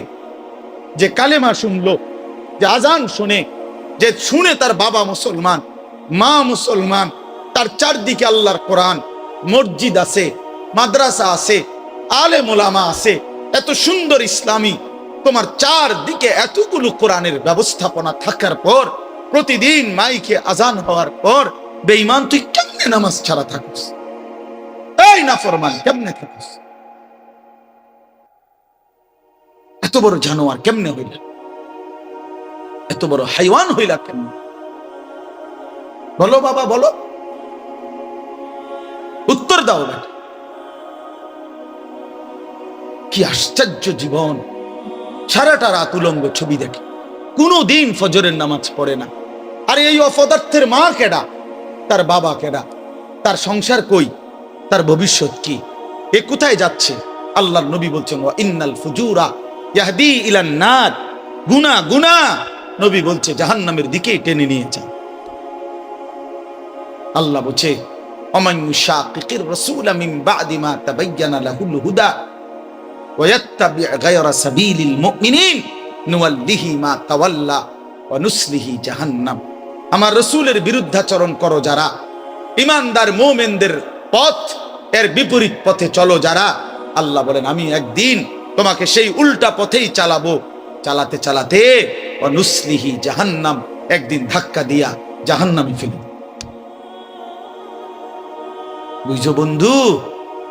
যে কালেমা শুনলো, যে আজান শুনে, যে শুনে তার বাবা মুসলমান, মা মুসলমান, তার চারদিকে আল্লাহর কোরআন, মসজিদ আছে, মাদ্রাসা আছে, আলেম ওলামা আছে, এত সুন্দর ইসলামী তোমার চারদিকে এতগুলো কোরআনের ব্যবস্থাপনা থাকার পর, প্রতিদিন মাইকে আজান হওয়ার পর বেঈমান তুই কেমনে নামাজ ছাড়া থাকিস? এই নাফরমান কেমনে থাকিস? এত বড় জানোয়ার কেমনে হইলা, এত বড় হাইওয়ান হইলা কেমনে? বলো বাবা, বলো, উত্তর দাও বেটা। কি আশ্চর্য জীবন! সারাটা রাত উলঙ্গ ছবি দেখে, কোনদিন ফজরের নামাজ পড়ে না। আর এই অপদার্থের মা কেডা, তার বাবা কেডা, তার সংসার কই, তার ভবিষ্যৎ কি, এ কোথায় যাচ্ছে? আল্লাহর নবী বলছেন, ওয়া ইন্নাল ফুজুরা ইয়াহদি ইলান নার, গুনাহ গুনাহ নবী বলছে জাহান্নামের দিকে টেনে নিয়ে যায়। আল্লাহ বলছে, ওমান ইউশাকিকির রাসূলা মিন বাদি মা তাবায়্যানা লাহুল হুদা ওয়া ইয়াত্তাবি গায়রা সাবিলিল মুমিনিন নুওয়াল্লিহি মা তাওয়াল্লা ওয়া নুসলিহি জাহান্নাম। আমার রাসূলের বিরুদ্ধাচরণ করো যারা, ঈমানদার মুমিনদের পথ এর বিপরীত পথে চলো যারা, আল্লাহ বলেন আমি একদিন তোমাকে সেই উল্টা পথেই চালাবো, চালাতে চালাতে ওয়া নুসলিহি জাহান্নাম, একদিন ধাক্কা দিয়া জাহান্নামে ফেলবো। বুঝছো বন্ধু?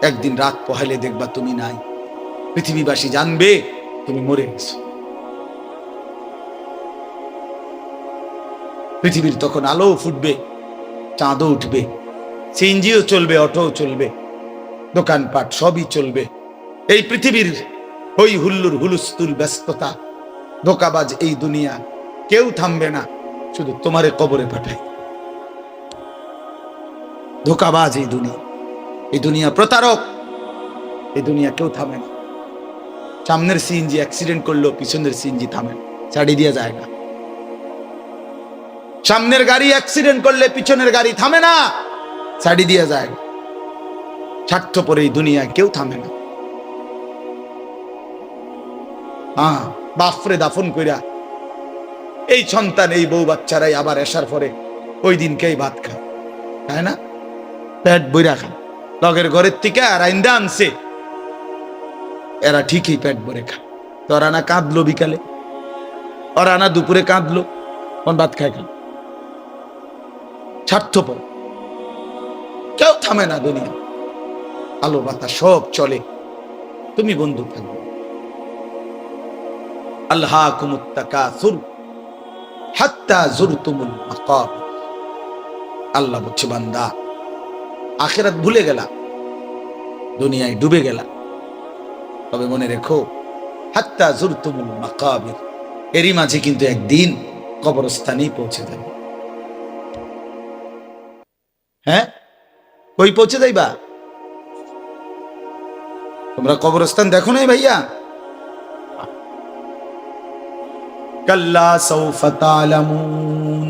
একদিন রাত পোহাইলে দেখবা তুমি নাই, পৃথিবীবাসী জানবে তুমি মরে গেছো। পৃথিবীর তখন আলো ফুটবে, চাঁদও উঠবে, সিএনজিও চলবে, অটোও চলবে, দোকানপাট সবই চলবে। এই পৃথিবীর হই হুল্লুর হুলুস্থুল ব্যস্ততা, ধোকাবাজ এই দুনিয়া, কেউ থামবে না, শুধু তোমারে কবরে পাঠাই। ধোকাবাজ এই দুনিয়া, এই দুনিয়া প্রতারক, এই দুনিয়া কেউ থামে না। সামনের সিএনজি অ্যাক্সিডেন্ট করলো, পিছনের সিএনজি থামে, ছাড়ি দিয়ে যায় না। সামনের গাড়ি অ্যাক্সিডেন্ট করলে পিছনের গাড়ি থামে না, ছাড়ি দিয়ে যায়। স্বার্থপর এই দুনিয়ায় কেউ থামে না। বাপরে দাফন কইরা এই সন্তান, এই বউ বাচ্চারাই আবার আসার পরে ওই দিনকেই ভাত খায়, তাই না? পেট বইরা খায়, লগের ঘরের থেকে আর আইন্দা আনছে, এরা ঠিকই পেট ভরে খায়। তোরা না কাঁদলো বিকালে, ওরা না দুপুরে কাঁদলো, কোন ভাত খায় খায়। স্বার্থপর, কেউ থামে না দুনিয়া, আলো বাতাস সব চলে, তুমি বন্ধু থাকবে। আল্লাহকুমুত তাকাসুর হাত্তা যুরতুমুল মাকাবির। আল্লাহ বলছে, বান্দা আখিরাত ভুলে গেলা, দুনিয়ায় ডুবে গেলা, তবে মনে রেখো হাত্তা জুরতুমুল মাকাবির, এরই মাঝে কিন্তু একদিন কবরস্থানেই পৌঁছে যাবে। হ্যাঁ, কই পৌঁছে যাইবা? তোমরা কবরস্থান দেখো নাই ভাইয়া? কাল্লা সাউফা তা'লামুন,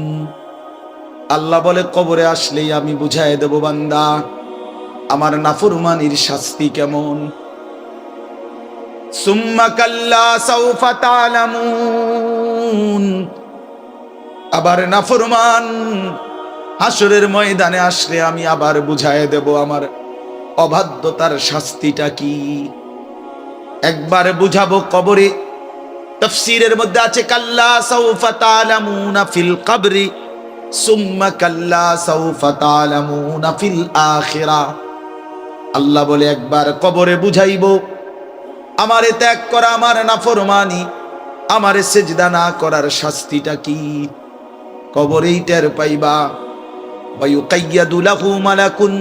আল্লাহ বলে কবরে আসলেই আমি বুঝায় দেব বান্দা আমার নাফরমানির শাস্তি কেমন। সুম্মা কাল্লা সাউফা তা'লামুন, আবার নাফরমান হাসরের ময়দানে আসলে আমি আবার বুঝায় দেব আমার অবাধ্যতার শাস্তিটা কি। একবার বুঝাবো কবরে, তাফসীরের মধ্যে আছে কাল্লা সাউফা তা'লামুনা ফিল কবরি সুম্মা কাল্লা সাউফা তা'লামুনা ফিল আখিরাহ। আল্লাহ বলে একবার কবরে বুঝাইব আমারে ত্যাগ করা, আমার নাফরমানি, আমারে সিজদা না করার শাস্তিটা কি, কবরেই টের পাইবা। ওয়া ইউকাইয়াদু লাহু মালাকুন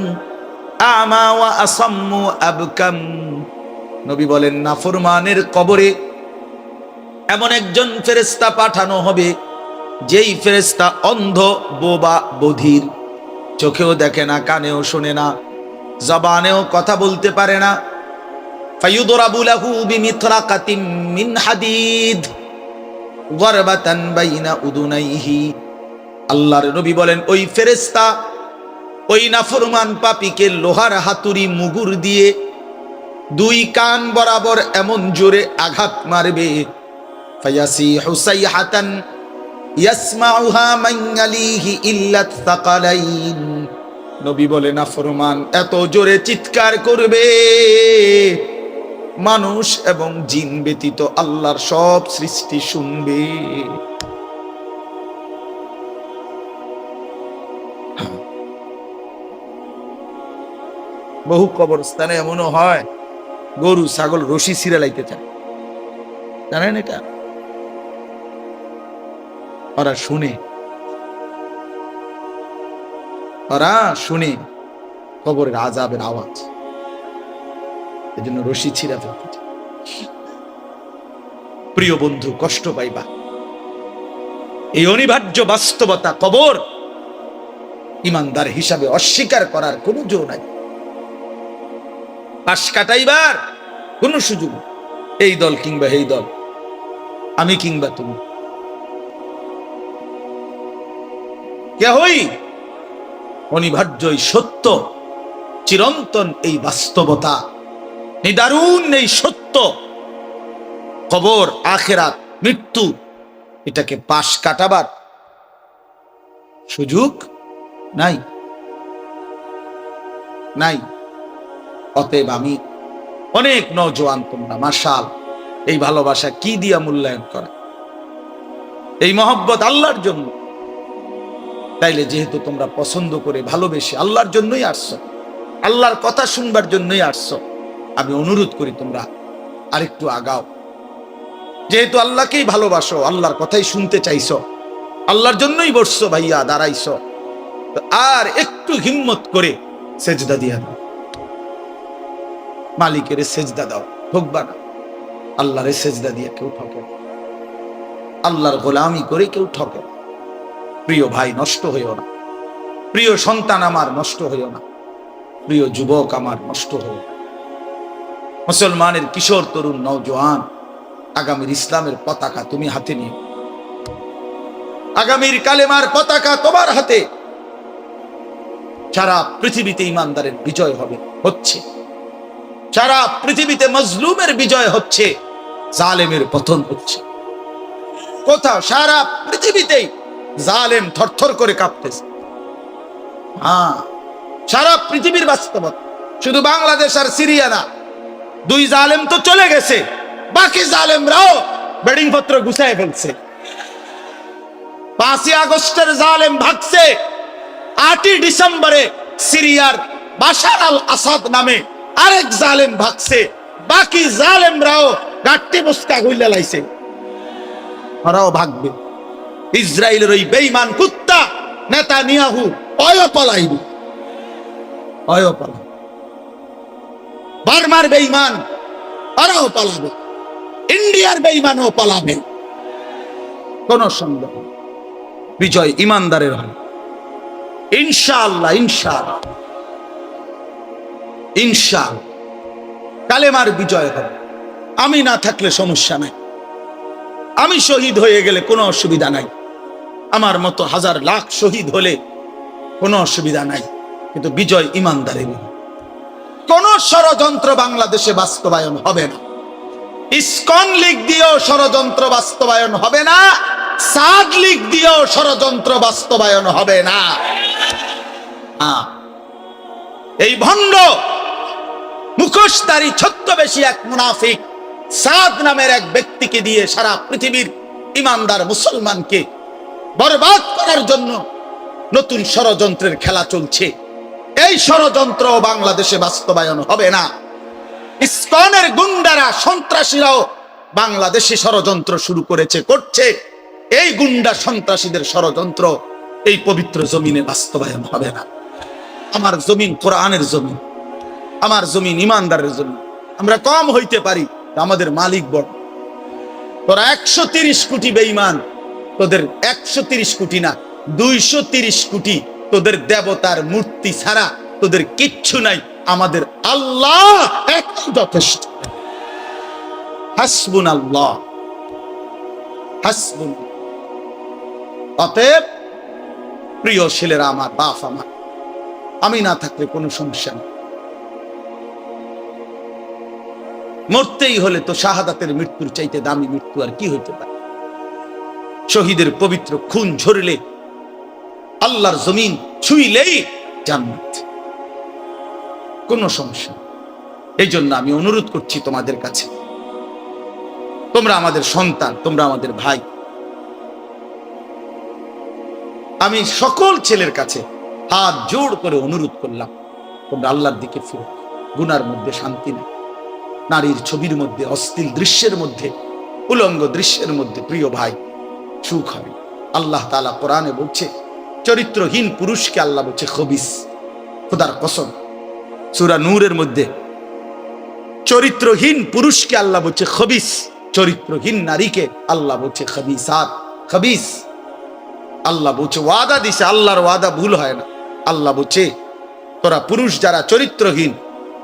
আমা ওয়া আসাম্মু আবকাম, নবী বলেন নাফরমানের কবরে এমন একজন ফেরেশতা পাঠানো হবে, যেই ফেরেশতা অন্ধ, বোবা, বধির, চোখেও দেখে না, কানেও শোনে না, জবানেও কথা বলতে পারে না। ফায়ুদরাবু লাহু বিমিতরাকাতিন মিন হাদিদ গরবাতান বাইনা উদুনাইহি। আল্লাহর নবী বলেন ওই ফেরেশতা ওই নাফরমান পাপীকে লোহার হাতুড়ি মুগুর দিয়ে দুই কান বরাবর এমন জোরে আঘাত মারবে, ফায়াসিহু সাইহাতান ইয়াসমাউহা মান ইয়ালিহি ইল্লা তাকালাইন। নবী বলে নাফরমান এত জোরে চিৎকার করবে মানুষ এবং জিন ব্যতীত আল্লাহর সব সৃষ্টি শুনবে। বহু কবরস্থানে এমনও হয় গরু ছাগল রশি ছিঁড়ে লাইতে চায়, জানেন এটা? ওরা শুনে কবরের আযাবের আওয়াজ, এজন্য রশি ছিঁড়া ফেলতে চায়। প্রিয় বন্ধু, কষ্ট পাইবা, এই অনিবার্য বাস্তবতা কবর ইমানদার হিসাবে অস্বীকার করার কোনো জো নাই, পাশ কাটাইবার কোনো সুযোগ, এই দল কিংবা এই দল, আমি কিংবা তুমি, কেহই অনিবার্য এই সত্য, চিরন্তন এই বাস্তবতা, নিদারুণ এই সত্য, কবর, আখিরাত, মৃত্যু, এটাকে পাশ কাটাবার সুযোগ নাই। অতএব আমি অনেক নওজোয়ান, তোমরা মাশাআল্লাহ এই ভালোবাসা কি দিয়া মূল্যায়ন করা, এই মহব্বত আল্লাহর জন্য। তাইলে যেহেতু তোমরা পছন্দ করে ভালোবেসে আল্লাহর জন্যই আসছো, আল্লাহর কথা শুনবার জন্যই আসছো, আমি অনুরোধ করি তোমরা আরেকটু আগাও। যেহেতু আল্লাহকেই ভালোবাসো, আল্লাহর কথাই শুনতে চাইছো, আল্লাহর জন্যই বসছো ভাইয়া, দাঁড়াইছো, আর একটু হিম্মত করে সেজদা দিয়া দাও, মালিকের সেজদা দাও, ঠকবা না। আল্লাহর সেজদা দিয়ে কেউ ঠকে না, আল্লাহর গোলামি করে কেউ ঠকে না। প্রিয় ভাই, নষ্ট হইও না, প্রিয় সন্তান আমার নষ্ট হইও না, প্রিয় যুবক আমার নষ্ট হইও না। মুসলমানের কিশোর, তরুণ, নওজোয়ান, আগামীর ইসলামের পতাকা তুমি হাতে নিও, আগামীর কালেমার পতাকা তোমার হাতে। সারা পৃথিবীতে ইমানদারের বিজয় হচ্ছে, সারা পৃথিবীতে মজলুমের বিজয় হচ্ছে, জালেমের পতন হচ্ছে। কোথাও সারা পৃথিবীতেই জালেম থরথর করে কাঁপতেছে। সারা পৃথিবীর বাস্তবতা, শুধু বাংলাদেশ আর সিরিয়া না, দুই জালেম তো চলে গেছে, বাকি জালেমরাও বেডিং পত্র গুছায় ফেলছে। 5ই আগস্টের জালেম ভাগছে, 8ই ডিসেম্বরে সিরিয়ার বাশার আল আসাদ নামে আরেক জালেম ভাগছে, বাকি জালেমরাও গাট্টি মুস্কা গুইলা লাইছে, ওরাও ভাগবে। ইসরায়েলের ওই বেঈমান কুত্তা নেতানিয়াহু অয় পালাইব, অয় পালাইব। বার্মার বেঈমান আরও পালাবে, ইন্ডিয়ার বেঈমানও পালাবে, কোন সন্দেহ। বিজয় ইমানদারের হবে ইনশাআল্লাহ, ইনশাআল্লাহ, ইনশাআল্লাহ। কালেমার বিজয় হবে। আমি না থাকলে সমস্যা নাই, আমি শহীদ হয়ে গেলে কোনো অসুবিধা নাই, আমার মতো হাজার লাখ শহীদ হলে কোনো অসুবিধা নাই, কিন্তু বিজয় ইমানদারের। কোন ষড়যন্ত্র বাংলাদেশে বাস্তবায়ন হবে না। ইসকন লীগ দিয়েও ষড়যন্ত্র বাস্তবায়ন হবে না, সাদ লীগ দিয়েও ষড়যন্ত্র বাস্তবায়ন হবে না। এই ভণ্ড মুখোশধারী ছদ্মবেশী এক মুনাফিক সাদ নামের এক ব্যক্তিকে দিয়ে সারা পৃথিবীর ইমানদার মুসলমানকে বরবাদ করার জন্য নতুন ষড়যন্ত্রের খেলা চলছে। এই ষড়যন্ত্র বাংলাদেশে বাস্তবায়ন হবে না। ইসকনের গুন্ডারা, সন্ত্রাসীরাও বাংলাদেশে ষড়যন্ত্র শুরু করেছে, করছে। এই গুন্ডা সন্ত্রাসীদের ষড়যন্ত্র এই পবিত্র জমিনে বাস্তবায়ন হবে না। আমার জমিন কোরআনের জমিন, আমার জমিন ইমানদারের জমিন। আমরা কম হইতে পারি, আমাদের মালিক বড়। তোরা 130 কোটি বেঈমান, তোদের 130 কোটি না 230 কোটি তোদের দেবতার মূর্তি ছাড়া তোদের কিচ্ছু নাই। আমাদের আল্লাহ একই যথেষ্ট। হাসবুনাল্লাহ, হাসবুন। অতএব প্রিয় ছেলেরা, আমার বাপ, আমার, আমি না থাকলে কোনো সমস্যা নেই। মরতেই হলে তো শাহাদাতের মৃত্যুর চাইতে দামি মৃত্যু আর কি হইতে পারে। শহীদের পবিত্র খুন ঝরলে, আল্লাহর জমিন ছুঁইলেই জান্নাত, কোনো সমস্যা। এই জন্য আমি অনুরোধ করছি তোমাদের কাছে, তোমরা আমাদের সন্তান, তোমরা আমাদের ভাই। আমি সকল ছেলের কাছে হাত জোড় করে অনুরোধ করলাম, তোমরা আল্লাহর দিকে ফিরো। গুনার মধ্যে শান্তি নেই, নারীর ছবির মধ্যে, অশ্লীল দৃশ্যের মধ্যে, উলঙ্গ দৃশ্যের মধ্যে প্রিয় ভাই সুখ হবে। আল্লাহ তাআলা কোরআনে বলছে, চরিত্রহীন পুরুষকে আল্লাহ বলছে খবিস। খোদার কসম, সূরা নূরের মধ্যে চরিত্রহীন পুরুষকে আল্লাহ বলছে খবিস, চরিত্রহীন নারীকে আল্লাহ বলছে খবিসাত, খবিস। আল্লাহ বলছে, ওয়াদা দিছে, আল্লাহর ওয়াদা ভুল হয় না। আল্লাহ বলছে, তোরা পুরুষ যারা চরিত্রহীন,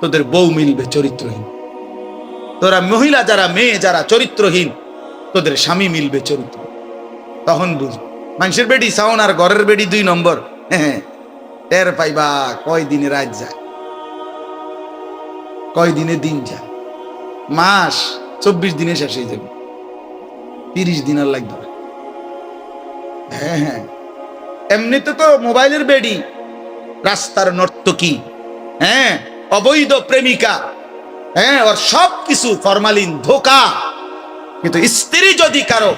তোদের বউ মিলবে চরিত্রহীন। তোরা মহিলা যারা, মেয়ে যারা চরিত্রহীন, তোদের স্বামী মিলবে চরিত্র। তখন বুঝবো মানুষের বেডি সাউন আর ঘরের বেডি 2 নম্বর। হ্যাঁ, টের পাইবা কয় দিনে রাত যায়, কয় দিনে দিন যায়। মাস 24 দিনে শেষ হয়ে যাবে, 30 দিন আর লাগবে না। হ্যাঁ হ্যাঁ, এমনিতে তো মোবাইলের বেডি, রাস্তার নর্তকী, হ্যাঁ, অবৈধ প্রেমিকা, হ্যাঁ, ওর সব কিছু ফরমালিন, ধোকা। কিন্তু স্ত্রী যদি কারো,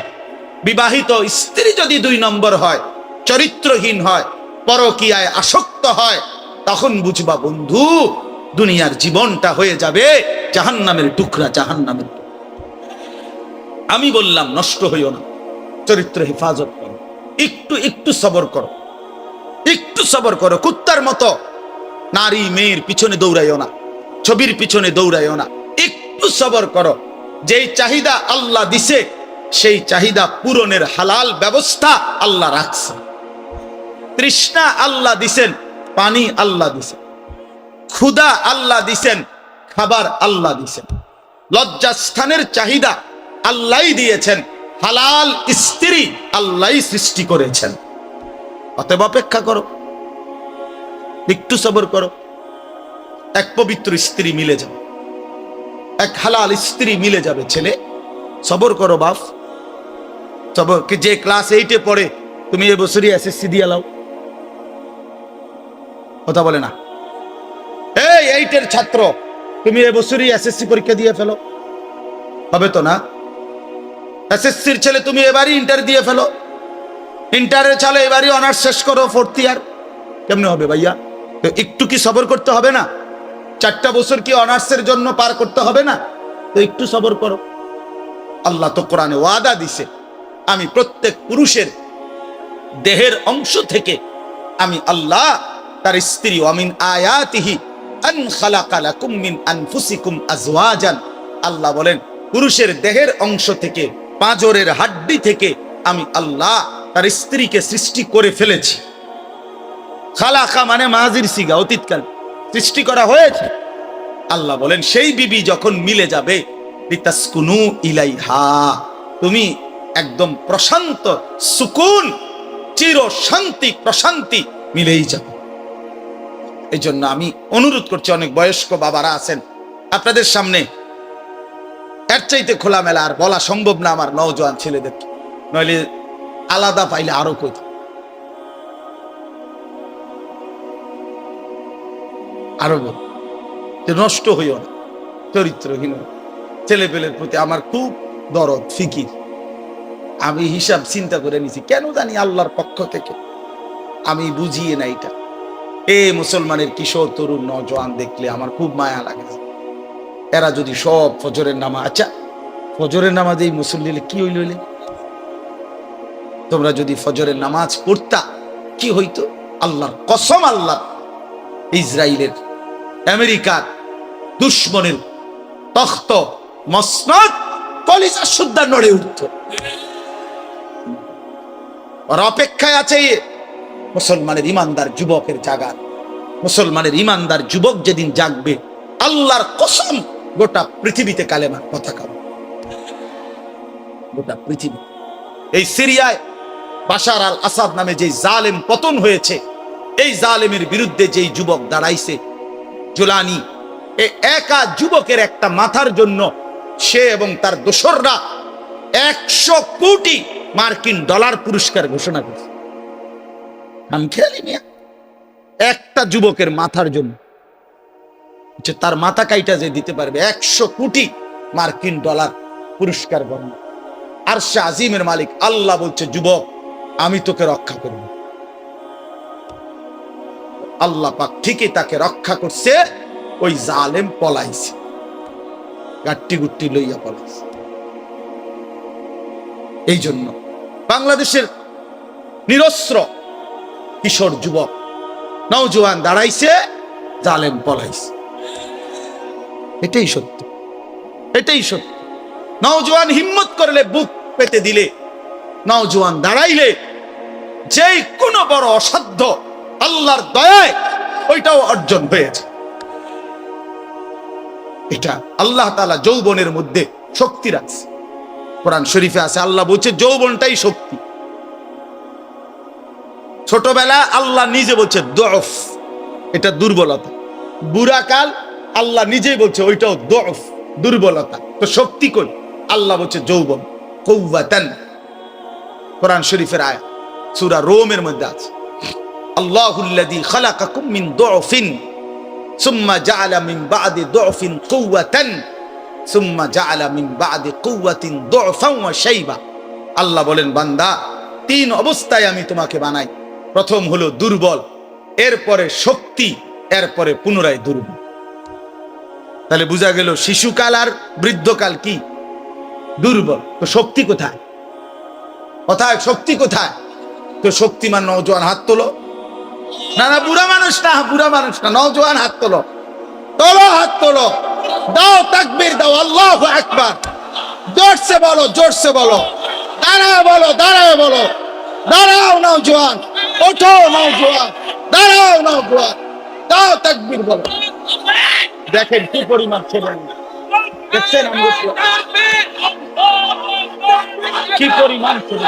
বিবাহিত স্ত্রী যদি 2 নম্বর হয়, চরিত্রহীন হয়, পরকীয়ায় আসক্ত হয়, তখন বুঝবা বন্ধু, দুনিয়ার জীবনটা হয়ে যাবে জাহান্নামের টুকরা, জাহান্নামের টুকরা। আমি বললাম নষ্ট হইও না, চরিত্র হেফাজত করো, একটু একটু সবর করো, একটু সবর করো। কুত্তার মতো নারী মেয়ের পিছনে দৌড়াইও না, ছবির পিছনে দৌড়াইও না, একটু সবর করো। যেই চাহিদা আল্লাহ দিছে, সেই চাহিদা পূরণের হালাল ব্যবস্থা আল্লাহ রাখছে। তৃষ্ণা আল্লাহ দিছেন, পানি আল্লাহ দিছেন, ক্ষুধা আল্লাহ দিছেন, খাবার আল্লাহ দিছেন, লজ্জাস্থানের চাহিদা আল্লাহই দিয়েছেন, হালাল স্ত্রী আল্লাহই সৃষ্টি করেছেন। অতএব অপেক্ষা করো, একটু সবর করো। এক পবিত্র স্ত্রী মিলে যাবে, এক হালাল স্ত্রী মিলে যাবে। ছেলে সবর করো বাপ, সবর। যে ক্লাস 8-এ পড়ে, তুমি এবছরই এসএসসি দিয়ে লাও, কথা বলে না। এই 8-এর ছাত্র, তুমি এবছরই এসএসসি পরীক্ষা দিয়ে ফেলো, হবে তো না? এসএসসির ছেলে, তুমি এবারই ইন্টার দিয়ে ফেলো, ইন্টারের ছেলে এবারই অনার্স শেষ করো, 4th ইয়ার। কেমনে হবে ভাইয়া? একটু কি সবর করতে হবে না? 4টা বছর কি অনার্সের জন্য পার করতে হবে না? তো একটু সবর করো। আল্লাহ তো কোরআনে ওয়াদা দিছে, আমি প্রত্যেক পুরুষের দেহের অংশ থেকে আমি আল্লাহ তার স্ত্রী, ওয়া মিন আয়াতিহি আন খালাকা লাকুম মিন আনফুসিকুম আজওয়াজান, আল্লাহ বলেন পুরুষের দেহের অংশ থেকে, পাঁজরের হাড্ডি থেকে আমি আল্লাহ তার স্ত্রীকে সৃষ্টি করে ফেলেছি। খালাকা মানে মাজির সিগা, অতীতকাল সৃষ্টি করা হয়েছে। আল্লাহ বলেন সেই বিবি যখন মিলে যাবে, লিতাসকুনু ইলাইহা, তুমি একদম প্রশান্ত সুকুন, চির শান্তি প্রশান্তি মিলেই যাবে। এই জন্য আমি অনুরোধ করছি, অনেক বয়স্ক বাবারা আছেন আপনাদের সামনে, এর চাইতে খোলামেলা আর বলা সম্ভব না আমার নওজোয়ান ছেলেদের, নইলে আলাদা পাইলে আরো কোথাও আরো বল, যে নষ্ট হইও না, চরিত্রহীন ছেলে পেলের প্রতি আমার খুব দরদ ফিকির। আমি হিসাব চিন্তা করে নিছি, কেন জানি আল্লাহর পক্ষ থেকে আমি বুঝিয়ে না এটা। মুসলমানের কিশোর তরুণ নওজোয়ান দেখলে আমার খুব মায়া লাগে। এরা যদি সব ফজরের নামাজ, আচ্ছা ফজরের নামাজ এই মুসল্লি কি হইল, তোমরা যদি ফজরের নামাজ পড়তা কি হইতো? আল্লাহর কসম, আল্লাহ ইসরায়েলের, আমেরিকার দুশ্মনের তখ্ত মসনদ কলিজা সুদ্ধা নড়ে উঠত। ওর অপেক্ষায় আছে মুসলমানের ইমানদার যুবকের জাগার। মুসলমানের ইমানদার যুবক যেদিন জাগবে, আল্লাহর কসম গোটা পৃথিবীতে কালেমার পতাকা, গোটা পৃথিবী। এই সিরিয়ায় বাশার আল আসাদ নামে যে জালেম পতন হয়েছে, এই জালেমের বিরুদ্ধে যেই যুবক দাঁড়াইছে, জুলানি, এই একা যুবকের একটা মাথার জন্য সে এবং তার দোসররা 100 কোটি মার্কিন ডলার পুরস্কার ঘোষণা করেছে। আমি খেয়ালি মিয়া, একটা যুবকের মাথার জন্য তার মাথা কাইটা যে দিতে পারবে 100 কোটি মার্কিন ডলার পুরস্কার বর্ণনা। আরশে আজিমের মালিক আল্লাহ বলছে, যুবক আমি তোকে রক্ষা করব। আল্লাহ পাক ঠিকই তাকে রক্ষা করছে। ওই জালেম পলাইছে, গাট্টি গুট্টি লইয়া পলাইছে। এই জন্য বাংলাদেশের নিরস্ত্র কিশোর যুবক নওজোয়ান দাঁড়াইছে, জালেম পলাইছে। এটাই সত্য, এটাই সত্য। নওজোয়ান হিম্মত করলে, বুক পেতে দিলে, নওজোয়ান দাঁড়াইলে, যেই কোনো বড় অসাধ্য আল্লাহর দয়ায় ওইটাও অর্জন হয়েছে। এটা আল্লাহ তাআলা যৌবনের মধ্যে শক্তি রাখছে। কোরআন শরীফে আছে, আল্লাহ বলছে যৌবনটাই শক্তি। ছোটবেলা আল্লাহ নিজে বলছে দফ, এটা দুর্বলতা। বুড়াকাল আল্লাহ নিজেই বলছে ওইটাও দফ, দুর্বলতা। তো শক্তি কই? আল্লাহ বলছে যৌবন, কুওয়াতান। কোরআন শরীফের আয়াত সূরা রোমের মধ্যে আছে, আল্লাহুল্লাযী খালাকাকুম মিন দুফিন সুম্মা জাআলা মিন বা'দি দুফিন কুওয়াতান সুম্মা জাআলা মিন বা'দি কুওয়াতিন দুফান ওয়া শাইবা। আল্লাহ বলেন, বান্দা 3 অবস্থায় আমি তোমাকে বানাই। প্রথম হলো দুর্বল, এরপরে শক্তি, এরপরে পুনরায় দুর্বল। তাহলে বোঝা গেল শিশুকাল আর বৃদ্ধকাল কি? দুর্বল। তো শক্তি কোথায়? কোথায় শক্তি কোথায়? তো শক্তিমান নওজোয়ান হাত তোলো। না না, বুড়া মানুষ না, বুড়া মানুষ না, নওজোয়ান হাত তোলো, তোলো হাত তোলো, দাও তাকবীর দাও, আল্লাহু আকবার। জোরসে বলো, জোরসে বলো, দাঁড়াও বলো, দাঁড়াও বলো, দাঁড়াও নওজোয়ান, ওঠো নওজোয়ান, দাঁড়াও নওজোয়ান, দাও তাকবীর বলো। দেখেন কি পরিমাণ ছেলে, দেখছেন কি পরিমাণ ছেলে।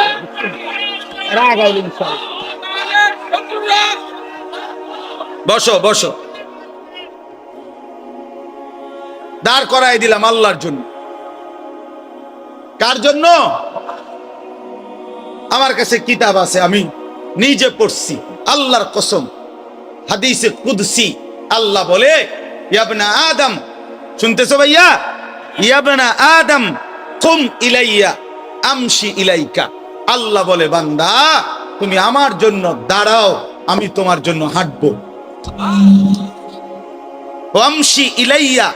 বসো বসো, দাঁড় করাই দিলাম আল্লাহর জন্য। কার জন্য? আমার কাছে কিতাব আছে, আমি নিজে পড়ছি, আল্লাহর কসম। হাদিসে কুদসি আল্লাহ বলে, ইয়া আদম, শুনতেছো ভাইয়া? ইয়া আদম কুম ইলাইয়া আমশি ইলাইকা। আল্লাহ বলে, বান্দা তুমি আমার জন্য দাঁড়াও, আমি তোমার জন্য হাঁটবো। আমশি ইলাইয়া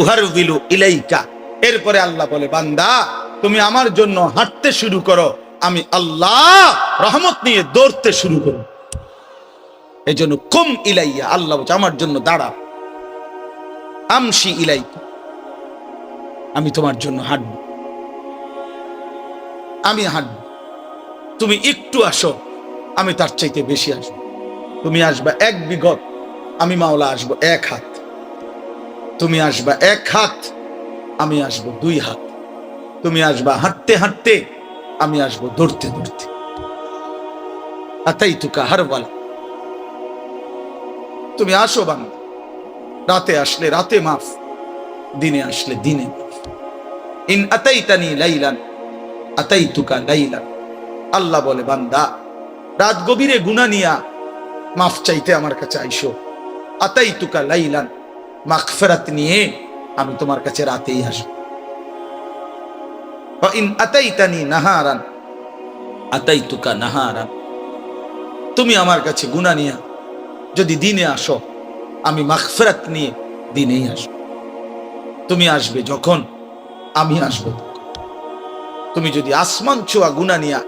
উহারবিলু ইলাইকা। এরপরে আল্লাহ বলে, বান্দা তুমি আমার জন্য হাঁটতে শুরু করো, আমি আল্লাহ রহমত নিয়ে দৌড়তে শুরু করো। এই জন্য কুম ইলাইয়া, আল্লাহ বলছে আমার জন্য দাঁড়া। আমশি ইলাইকা, আমি তোমার জন্য হাঁটব, আমি হাঁটব। তুমি একটু আসো, আমি তার চাইতে বেশি আসবো। তুমি আসবা 1 বিঘত, আমি মাওলা আসবো 1 হাত। তুমি আসবা 1 হাত, আমি আসবো 2 হাত। তুমি আসবা হাঁটতে হাঁটতে, আমি আসবো দৌড়তে দৌড়তে। আতাইতুকা হারওয়ালা, তুমি আসো বান্দা। রাতে আসলে রাতে মাফ, দিনে আসলে দিনে মাফ। ইন আতাইতানি লাইলান আতাইতুকা লাইলান। আল্লাহ বলে বান্দা, রাত গভীরে গুনাহ নিয়া মাফ চাইতে আমার কাছে আইসো। আতাইতুকা লাইলান, মাগফিরাত নিয়ে আমি তোমার কাছে রাতেই আসবো। ওয়া ইন আতাইতানি নাহারান আতাইতুকা নাহারান, তুমি আমার কাছে গুনাহ নিয়া যদি দিনে আসো, আমি মাগফিরাত নিয়ে দিনেই আসবো। তুমি আসবে যখন, আমি আসবো তখন। তুমি যদি আসমান ছোঁয়া গুনাহ নিয়া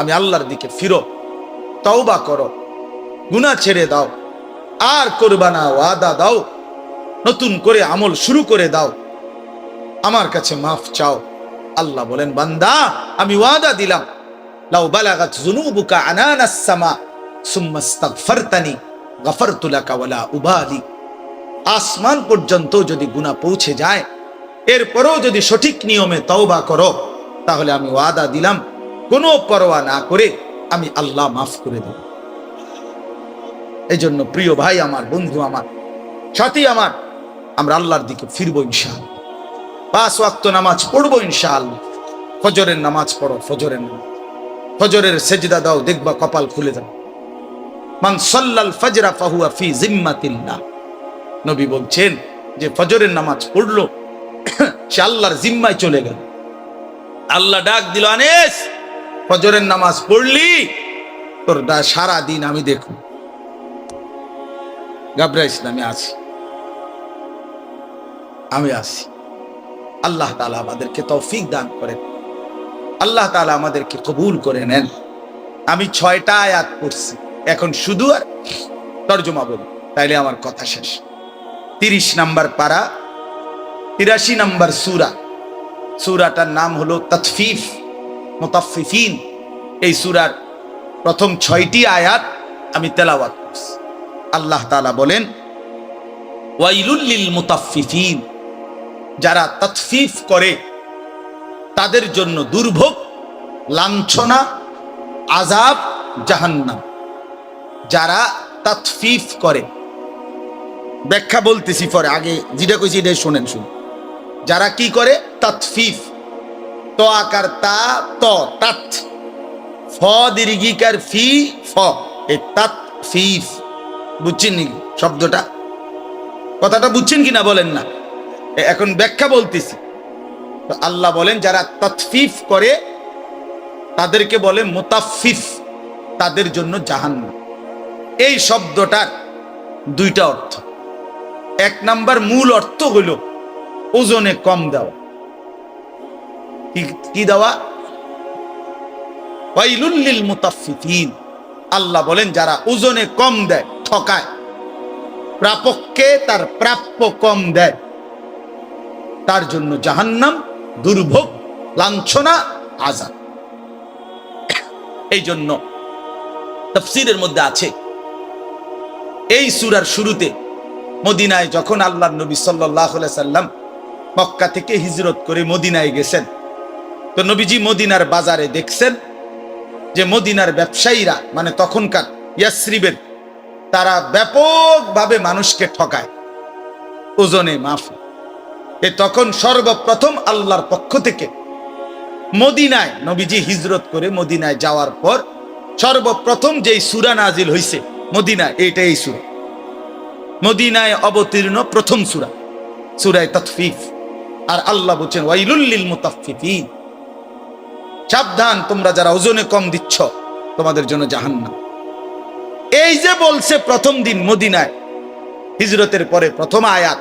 আমি আল্লাহর দিকে ফিরো, তওবা করো, গুনাহ ছেড়ে দাও, আর করবা না, ওয়াদা দাও, নতুন করে আমল শুরু করে দাও, আমার কাছে মাফ চাও। আল্লাহ বলেন বান্দা, আমি ওয়াদা দিলাম, লাউ বালাগাত যুনুবুকা আনানাস সামা সুম্মা ইস্তাগফারতানি গফারতু লাকা ওয়ালা উবালি। আসমান পর্যন্ত যদি গুনাহ পৌঁছে যায়, এরপরেও যদি সঠিক নিয়মে তওবা করো, তাহলে আমি ওয়াদা দিলাম, কোনো পরোয়া না করে আমি আল্লাহ মাফ করে দেব। এই জন্য প্রিয় ভাই আমার, বন্ধু আমার, সাথী আমার, আমরা আল্লাহর দিকে ফিরবো ইনশাআল্লাহ। 5 ওয়াক্ত নামাজ পড়বো ইনশাআল্লাহ। ফজরের নামাজ পড়ো, ফজরের নামাজ, ফজরের সেজদা দাও, দেখবা কপাল খুলে যাবে। মান সাল্লাল ফজরা ফাহুয়া ফি জিম্মাতিল্লাহ। নবী বলছেন যে ফজরের নামাজ পড়লো, সে আল্লাহর জিম্মায় চলে গেল। আল্লাহ ডাক দিল, আনিস ফজরের নামাজ পড়লি, তোর সারা দিন আমি দেখব। ঘাবড়াইস না, আমি আছি, আমি আছি। আল্লাহ তাআলা আমাদেরকে তৌফিক দান করেন, আল্লাহ তাআলা আমাদেরকে কবুল করে নেন। আমি 6টা আয়াত পড়ছি, এখন শুধু আর তরজমা বলি, তাইলে আমার কথা শেষ। 30 নম্বর পারা, 83 নম্বর সূরা। সূরাটার নাম হলো তাতফিফ, মুতাফফিফিন। এই সূরার প্রথম 6টি আয়াত আমি তেলাওয়াত করছি। আল্লাহ তাআলা বলেন, ওয়াইলুল লিল মুতাফফিফিন, যারা তাতফিফ করে তাদের জন্য দুর্ভোগ, লাঞ্ছনা, আযাব, জাহান্নাম। যারা তাতফিফ করে, ব্যাখ্যা বলতেছি পরে, আগে যেটা কইছি এটা শুনেন। যারা কি করে? তাতফিফ, ত আকার তা, ত তাত, ফ দীর্ঘিকার ফি, ফ, এই তাতফিফ। বুঝছেন নি শব্দটা? কথাটা বুঝছেন কিনা বলেন না? এখন ব্যাখ্যা বলতেছি। আল্লাহ বলেন যারা তাতফিফ করে তাদেরকে বলে মুতাফফিফ, তাদের জন্য জাহান্নাম। এই শব্দটার 2টা অর্থ। 1 নাম্বার মূল অর্থ হলো ওজনে কম দেওয়া। কি দেওয়া? ওয়াইলুল লিল মুতাফফিফিন। আল্লাহ বলেন যারা ওজনে কম দেয়, ঠকায়, প্রাপককে তার প্রাপ্য কম দেয়, তার জন্য জাহান্নাম, দুর্ভোগ, লাঞ্ছনা, আযাব। এই জন্য তাফসীরের মধ্যে আছে, এই সূরার শুরুতে মদিনায় যখন আল্লাহর নবী সাল্লাল্লাহু আলাইহি সাল্লাম মক্কা থেকে হিজরত করে মদিনায় গেছেন, তো নবীজি মদিনার বাজারে দেখছেন যে মদিনার ব্যবসায়ীরা, মানে তখনকার ইয়াসরিবের, তারা ব্যাপকভাবে মানুষকে ঠকায়, ওজনে মাফ। তখন সর্বপ্রথম আল্লাহর পক্ষ থেকে মদিনায় নবীজি হিজরত করে মদিনায় যাওয়ার পর সর্বপ্রথম যেই সূরা নাজিল হইছে মদিনায়, এইটাই এই সূরা, মদিনায় অবতীর্ণ প্রথম সূরা, সূরা তাতফিফ। আর আল্লাহ বলছেন ওয়াইলুল লিল মুতাফফিফিন, সাবধান তোমরা যারা ওজনে কম দিচ্ছ, তোমাদের জন্য জাহান্নাম। এই যে বলছে প্রথম দিন মদিনায় হিজরতের পরে প্রথম আয়াত,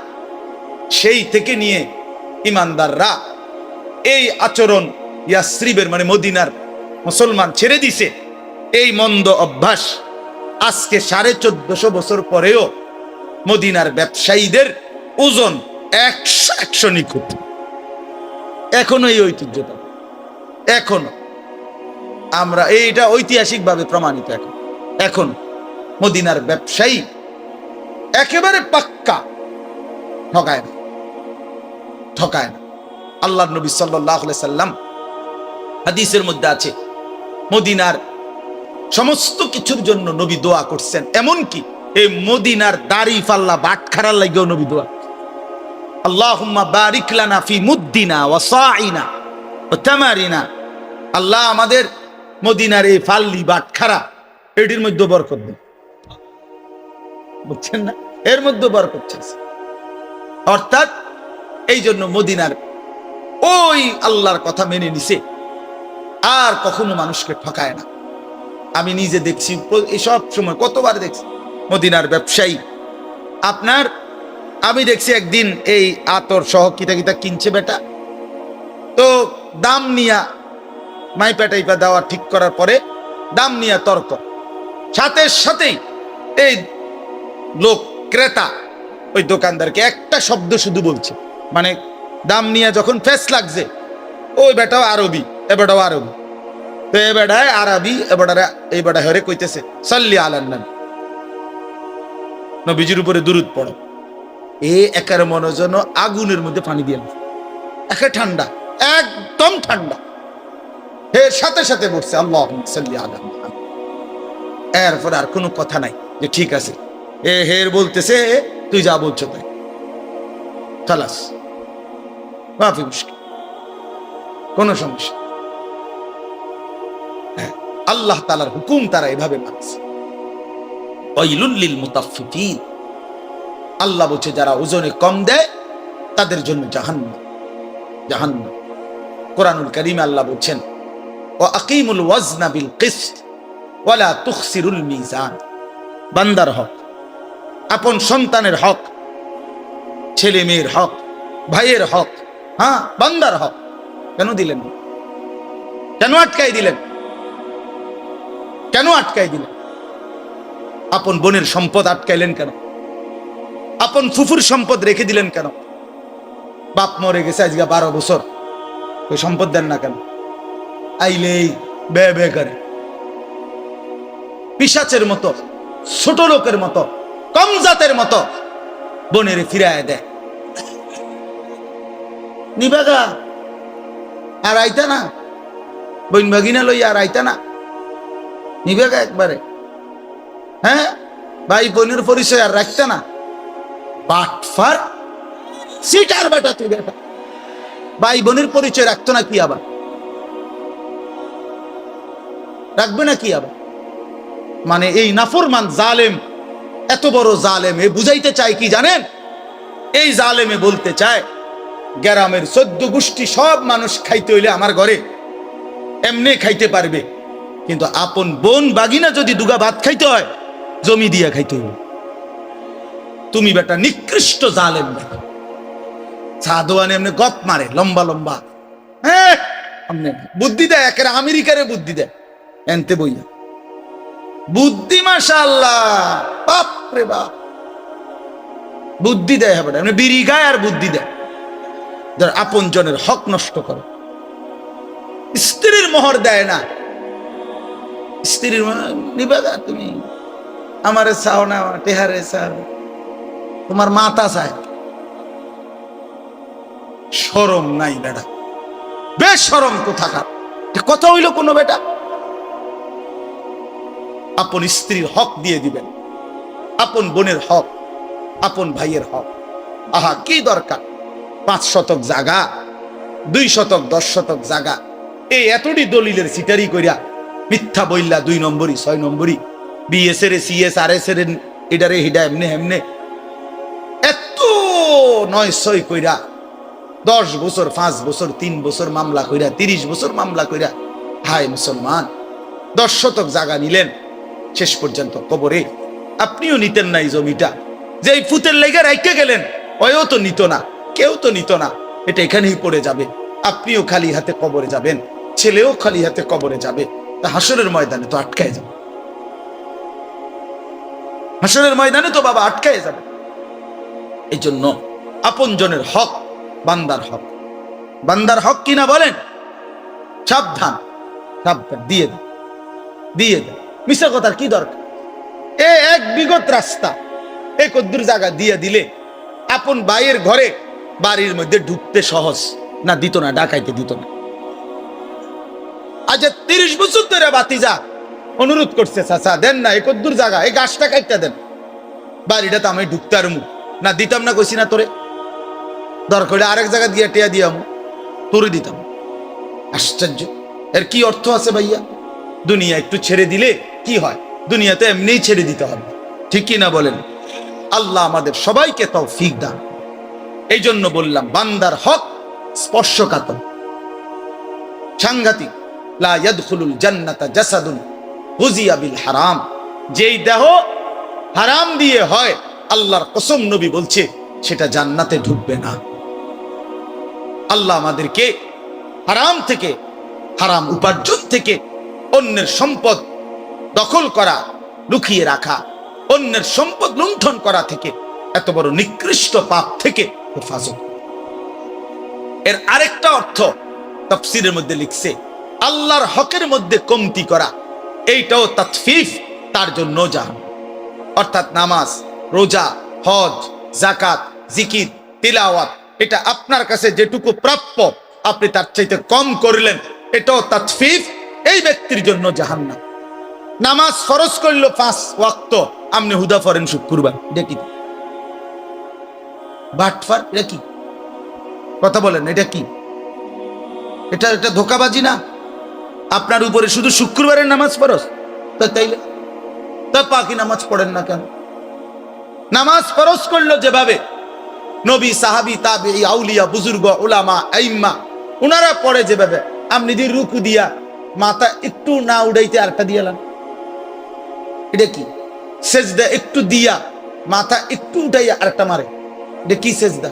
সেই থেকে নিয়ে ইমানদাররা এই আচরণ ইয়াসরিবের, মানে মদিনার মুসলমান ছেড়ে দিছে। এই মন্দ অভ্যাস আজকে 1450 বছর পরেও মদিনার ব্যবসায়ীদের ওজন 100 নিখুঁত। এখনো এই ঐতিহ্যটা, এখনো আমরা এইটা ঐতিহাসিকভাবে প্রমাণিত। এখন মদিনার ব্যবসায়ী একেবারে পাক্কা, ঠকায় না, ঠকায় না। আল্লাহর নবী সাল্লাল্লাহু আলাইহি সাল্লাম হাদিসের মধ্যে আছে, মদিনার সমস্ত কিছুর জন্য নবী দোয়া করছেন, এমনকি এই মদিনার দাড়ি পাল্লা বাটখারার লাগেও নবী দোয়া, আল্লাহুম্মা বারিক লানা ফি মুদ্দিনা ওয়া সাইনা ওয়া তামারিনা, আল্লাহ আমাদের মদিনার এই ফাল্লি বাটখারা এটির মধ্যে বরকত দেন। বুঝছেন না, এর মধ্যে বরকত চাইছে। অর্থাৎ এই জন্য মদিনার ওই আল্লাহর কথা মেনে নিছে, আর কখনো মানুষকে ঠকায় না। আমি নিজে দেখছি, সব সময় কতবার দেখছি মদিনার ব্যবসায়ী আপনার, আমি দেখছি একদিন এই আতর সহ কিতা কিতা কিনছে বেটা, তো দাম নিয়া মাইপা টাইপা দেওয়া ঠিক করার পরে দাম নিয়া তর্ক, সাথে সাথেই এই লোক ক্রেতা ওই দোকানদারকে একটা শব্দ শুধু বলছে, মানে দাম নিয়ে যখন ফেস লাগছে, ওই বেটাও আরবি এ বেটাও আরবি, তো এ বেটায় আরবি এই বেটা হরে কইতেছে সাল্লি আলান নবী, নবীজির উপরে দুরূদ পড়ো। এ একার মনে যেন আগুনের মধ্যে পানি দিয়ে একে ঠান্ডা, একদম ঠান্ডা। এর সাথে সাথে বলছে আল্লাহুম্মা সাল্লি আলা মুহাম্মাদ। এরপর আর কোনো কথা নাই যে ঠিক আছে, এ হের বলতেছে তুই যা বলছো তাই, খালাস, মাফি মুশকিল, কোন সমস্যা। আল্লাহ তাআলার হুকুম তারা এভাবে মানছে। ওয়াইলুল লিল মুতাফফিফিন, আল্লাহ বলছে যারা ওজনে কম দেয় তাদের জন্য জাহান্নাম, জাহান্নাম। কোরআনুল কারীমে আল্লাহ বলছেন ওয়া আকিমুল ওয়াজনা বিল কিসত ওয়া লা তুখসিরুল মিজান। বান্দার হক, আপন সন্তানের হক, ছেলে মেয়ের হক, ভাইয়ের হক, হ্যাঁ বান্দার হক কেন দিলেন? কেন আটকাই দিলেন? কেন আটকাই দিলেন? আপন বোনের সম্পদ আটকাইলেন কেন? আপন ফুফুর সম্পদ রেখে দিলেন কেন? বাপ মরে গেছে আজকে 12 বছর, ওই সম্পদ দেন না কেন? আইলেই বে বে করে, পিশাচের মতো, ছোট লোকের মতো, কম জাতের মতো বোনের ফিরায় দেয়। নিবাগা আর আইতা না, বইন বাগিনা লইয়া আর আইতা না, নিবাগা একবারে। হ্যাঁ, ভাই বোনের পরিচয় আর রাখতে না, বাটফার সিটার বেটা তুই বেটা, ভাই বোনের পরিচয় রাখতো না কি আবার? রাখবে না কি আবার? মানে এই নাফরমান জালেম, এত বড় জালেম, এ বুঝাইতে চায় কি জানেন? এই জালেমে বলতে চায় গ্রামের 14 গোষ্ঠী সব মানুষ খাইতে হইলে আমার ঘরে এমনি খাইতে পারবে, কিন্তু আপন বোন বাগিনা যদি দুগা ভাত খাইতে হয় জমি দিয়া খাইতে হইবে। তুমি বেটা নিকৃষ্ট জালেম বেটা। সাদওয়ানে এমনি গপ মারে লম্বা লম্বা, হ্যাঁ বুদ্ধি দেয়, একের আমেরিকারে বুদ্ধি দেয়, এনতে বইয়া বুদ্ধি মাশাআল্লাহ, বাপ রে বাপ, বুদ্ধি দেয় হবে, এমনি বিড়ি গায় আর বুদ্ধি দেয়। যারা আপন জনের হক নষ্ট করে, স্ত্রীর মোহর দেয় না, স্ত্রীর নিবাদা তুমি আমারে চাও না, টেহারে চাও, তোমার মাথা চায়। শরম নাই বেটা, বেশ শরম কোথাকার কথা হইল কোন বেটা? আপন স্ত্রীর হক দিয়ে দিবেন, আপন বোনের হক, আপন ভাইয়ের হক। আহা কি দরকার 5 শতক জায়গা, 2 শতক 10 শতক জায়গা, এই এতটি দলিলের সিটারি কইরা মিথ্যা বইলা 2 নম্বরই 6 নম্বরই বিএস এর সিএস আর এস এর এটারে হিডা এমনে এমনে এত 9-6 কইরা 10 বছর 5 বছর 3 বছর মামলা কইরা 30 বছর মামলা কইরা, হায় মুসলমান, 10 শতক জায়গা নিলেন, শেষ পর্যন্ত কবরে। আপনিও নিতেন না এই জমিটা, যে এই ফুতের লেগে রাইখে গেলেন, ওয়ও তো নিত না, কেউ তো নিত না, এটা এখানেই পড়ে যাবে। আপনিও খালি হাতে কবরে যাবেন, ছেলেও খালি হাতে কবরে যাবে, তা হাসরের ময়দানে তো আটকায় যাবে। হাসরের ময়দানে তো বাবা আটকায় যাবে। এই জন্য আপনজনের হক বান্দার হক, বান্দার হক কিনা বলেন, সাবধান সাবধান, দিয়ে দেন দিয়ে দেন। মিশা কথার কি দরকার? এক বিগত রাস্তা এই কদ্দুর জায়গা দিয়ে দিলে আপন ভাইয়ের ঘরে বাড়ির মধ্যে ঢুকতে সহজ না? দিত না, ডাকাইতে দিত না। আজ 30 বছর ধরে বাতিজা অনুরোধ করছে, চাচা দেন না, এই কদ্দুর জায়গা, এই গাছটা কাটতে দেন, বাড়িটা তো আমি ঢুকতে আর না, দিতাম না, কইছি না তোরে, দরকার হলে আরেক জায়গা দিয়ে টিয়া দিয়াম, তোরে দিতাম। আশ্চর্য! এর কি অর্থ আছে ভাইয়া? দুনিয়া একটু ছেড়ে দিলে কি হয়? দুনিয়াতে এমনিই ছেড়ে দিতে হবে, ঠিক কি না বলেন? আল্লাহ আমাদের সবাইকে তৌফিক দান। এই জন্য বললাম বান্দার হক স্পর্শকাতর, সাংঘাতিক। লা ইয়াদখুলুল জান্নাতা জাসাদুন গুযিয়া বিল হারাম, যেই দেহ হারাম দিয়ে হয়, আল্লাহর কসম নবী বলছে সেটা জান্নাতে ঢুকবে না। আল্লাহ আমাদেরকে হারাম থেকে, হারাম উপার্জন থেকে, অন্যের সম্পদ দখল করা, লুকিয়ে রাখা, অন্যের সম্পদ লুণ্ঠন করা থেকে, এত বড় নিকৃষ্ট পাপ থেকে হেফাজত। এর আরেকটা অর্থ তাফসীরের মধ্যে লিখছে, আল্লাহর হকের মধ্যে কমতি করা, এইটাও তাতফিফ, তার জন্য জাহান্নাম। অর্থাৎ নামাজ, রোজা, হজ, যাকাত, জিকির, তিলাওয়াত, এটা আপনার কাছে যেটুকু প্রাপ্য আপনি তার চাইতে কম করলেন, এটাও তাতফিফ, এই ব্যক্তির জন্য জাহান্নাম। নামাজ ফরজ করলো 5 ওয়াক্ত, আপনি হুদা ফরেন শুক্রবার, এটা কি বাটফার? এটা কি কথা বলেন? এটা কি? এটা এটা ধোকাবাজি না? আপনার উপরে শুধু শুক্রবারের নামাজ ফরজ, তাইলে তা বাকি নামাজ পড়েন না কেন? নামাজ ফরজ করলো যেভাবে নবী, সাহাবী, তাবেঈ, আউলিয়া, বুজুর্গ, উলামা, আইম্মা উনারা পড়ে যেভাবে, আপনি যদি রুকু দিয়া মাথা একটু না উড়াইতে আরেকটা দিয়ালেন, এটা কি? সেজদা একটু দিয়া মাথা একটু উঠাইয়া আরেকটা মারে, এটা কি সেজদা?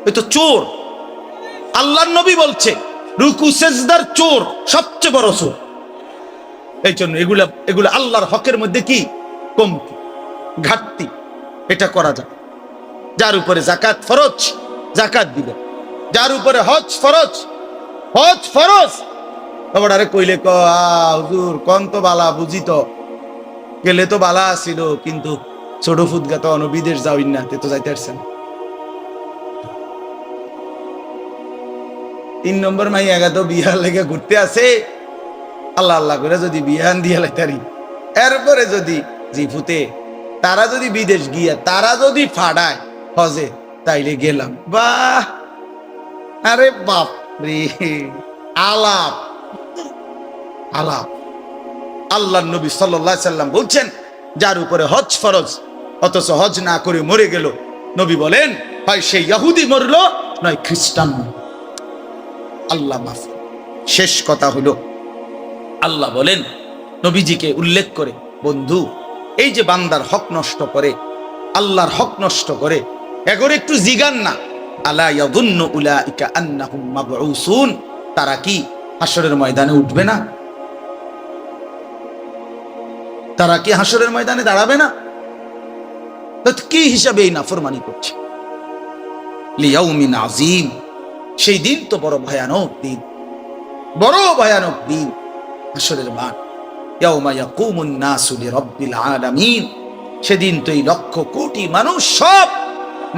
এ তো চোর। আল্লাহর নবী বলছে রুকু সেজদার চোর, সবচেয়ে বড় চোর। এই জন্য এগুলা আল্লাহর হকের মধ্যে কি কমতি, ঘাটতি, এটা করা যায়। যার উপরে যাকাত ফরজ, যাকাত দিবে। যার উপরে হজ ফরজ, হজ ফরজ। আরে কইলে হুজুর কোন তো বালা, বুঝি তো গেলে তো বালা ছিল, কিন্তু ছোট ফুদগা তো বিদেশ যাওই না, তে তো যাইতে পারছেন। 3 নম্বর মাই এগা তো বিহার লেগে ঘুরতে আছে, আল্লাহ আল্লাহ করে যদি বিহান দিয়ে লাইতারি, এরপরে যদি জিফুতে তারা যদি বিদেশ গিয়া তারা যদি ফাড়ায় হজে, তাইলে গেলাম। বাহ, আরে বাপ রে, আলাপ আলাপ। আল্লাহ নবী সাল্লাল্লাহু আলাইহি সাল্লাম বলছেন যার উপরে হজ ফরজ অথচ হজ না করে মরে গেল, নবী বলেন হয় সে ইহুদি মরলো নয় খ্রিস্টান। আল্লাহ মাফ। শেষ কথা হলো, আল্লাহ বলেন নবীজিকে উল্লেখ করে, বন্ধু এই যে বান্দার হক নষ্ট করে, আল্লাহর হক নষ্ট করে, এগোর একটু জিগান না। আলা ইয়াযুন্নু উলাইকা আন্নাহুম মাবউসুন, তারা কি হাসরের ময়দানে উঠবে না? তারা কি হাসরের ময়দানে দাঁড়াবে না? তো কি হিসাবে এই নাফরমানি করছে? লিয়াউমিন আযীম, সেই দিন তো বড় ভয়ানক দিন, বড় ভয়ানক দিন, হাসরের মাঠ। ইয়াউমা ইয়াকুমুন নাসু লিরাব্বিল আলামিন, সেদিন তো এই লক্ষ কোটি মানুষ সব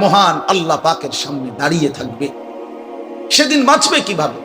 মহান আল্লাহ পাকের সামনে দাঁড়িয়ে থাকবে। সেদিন বাঁচবে কিভাবে?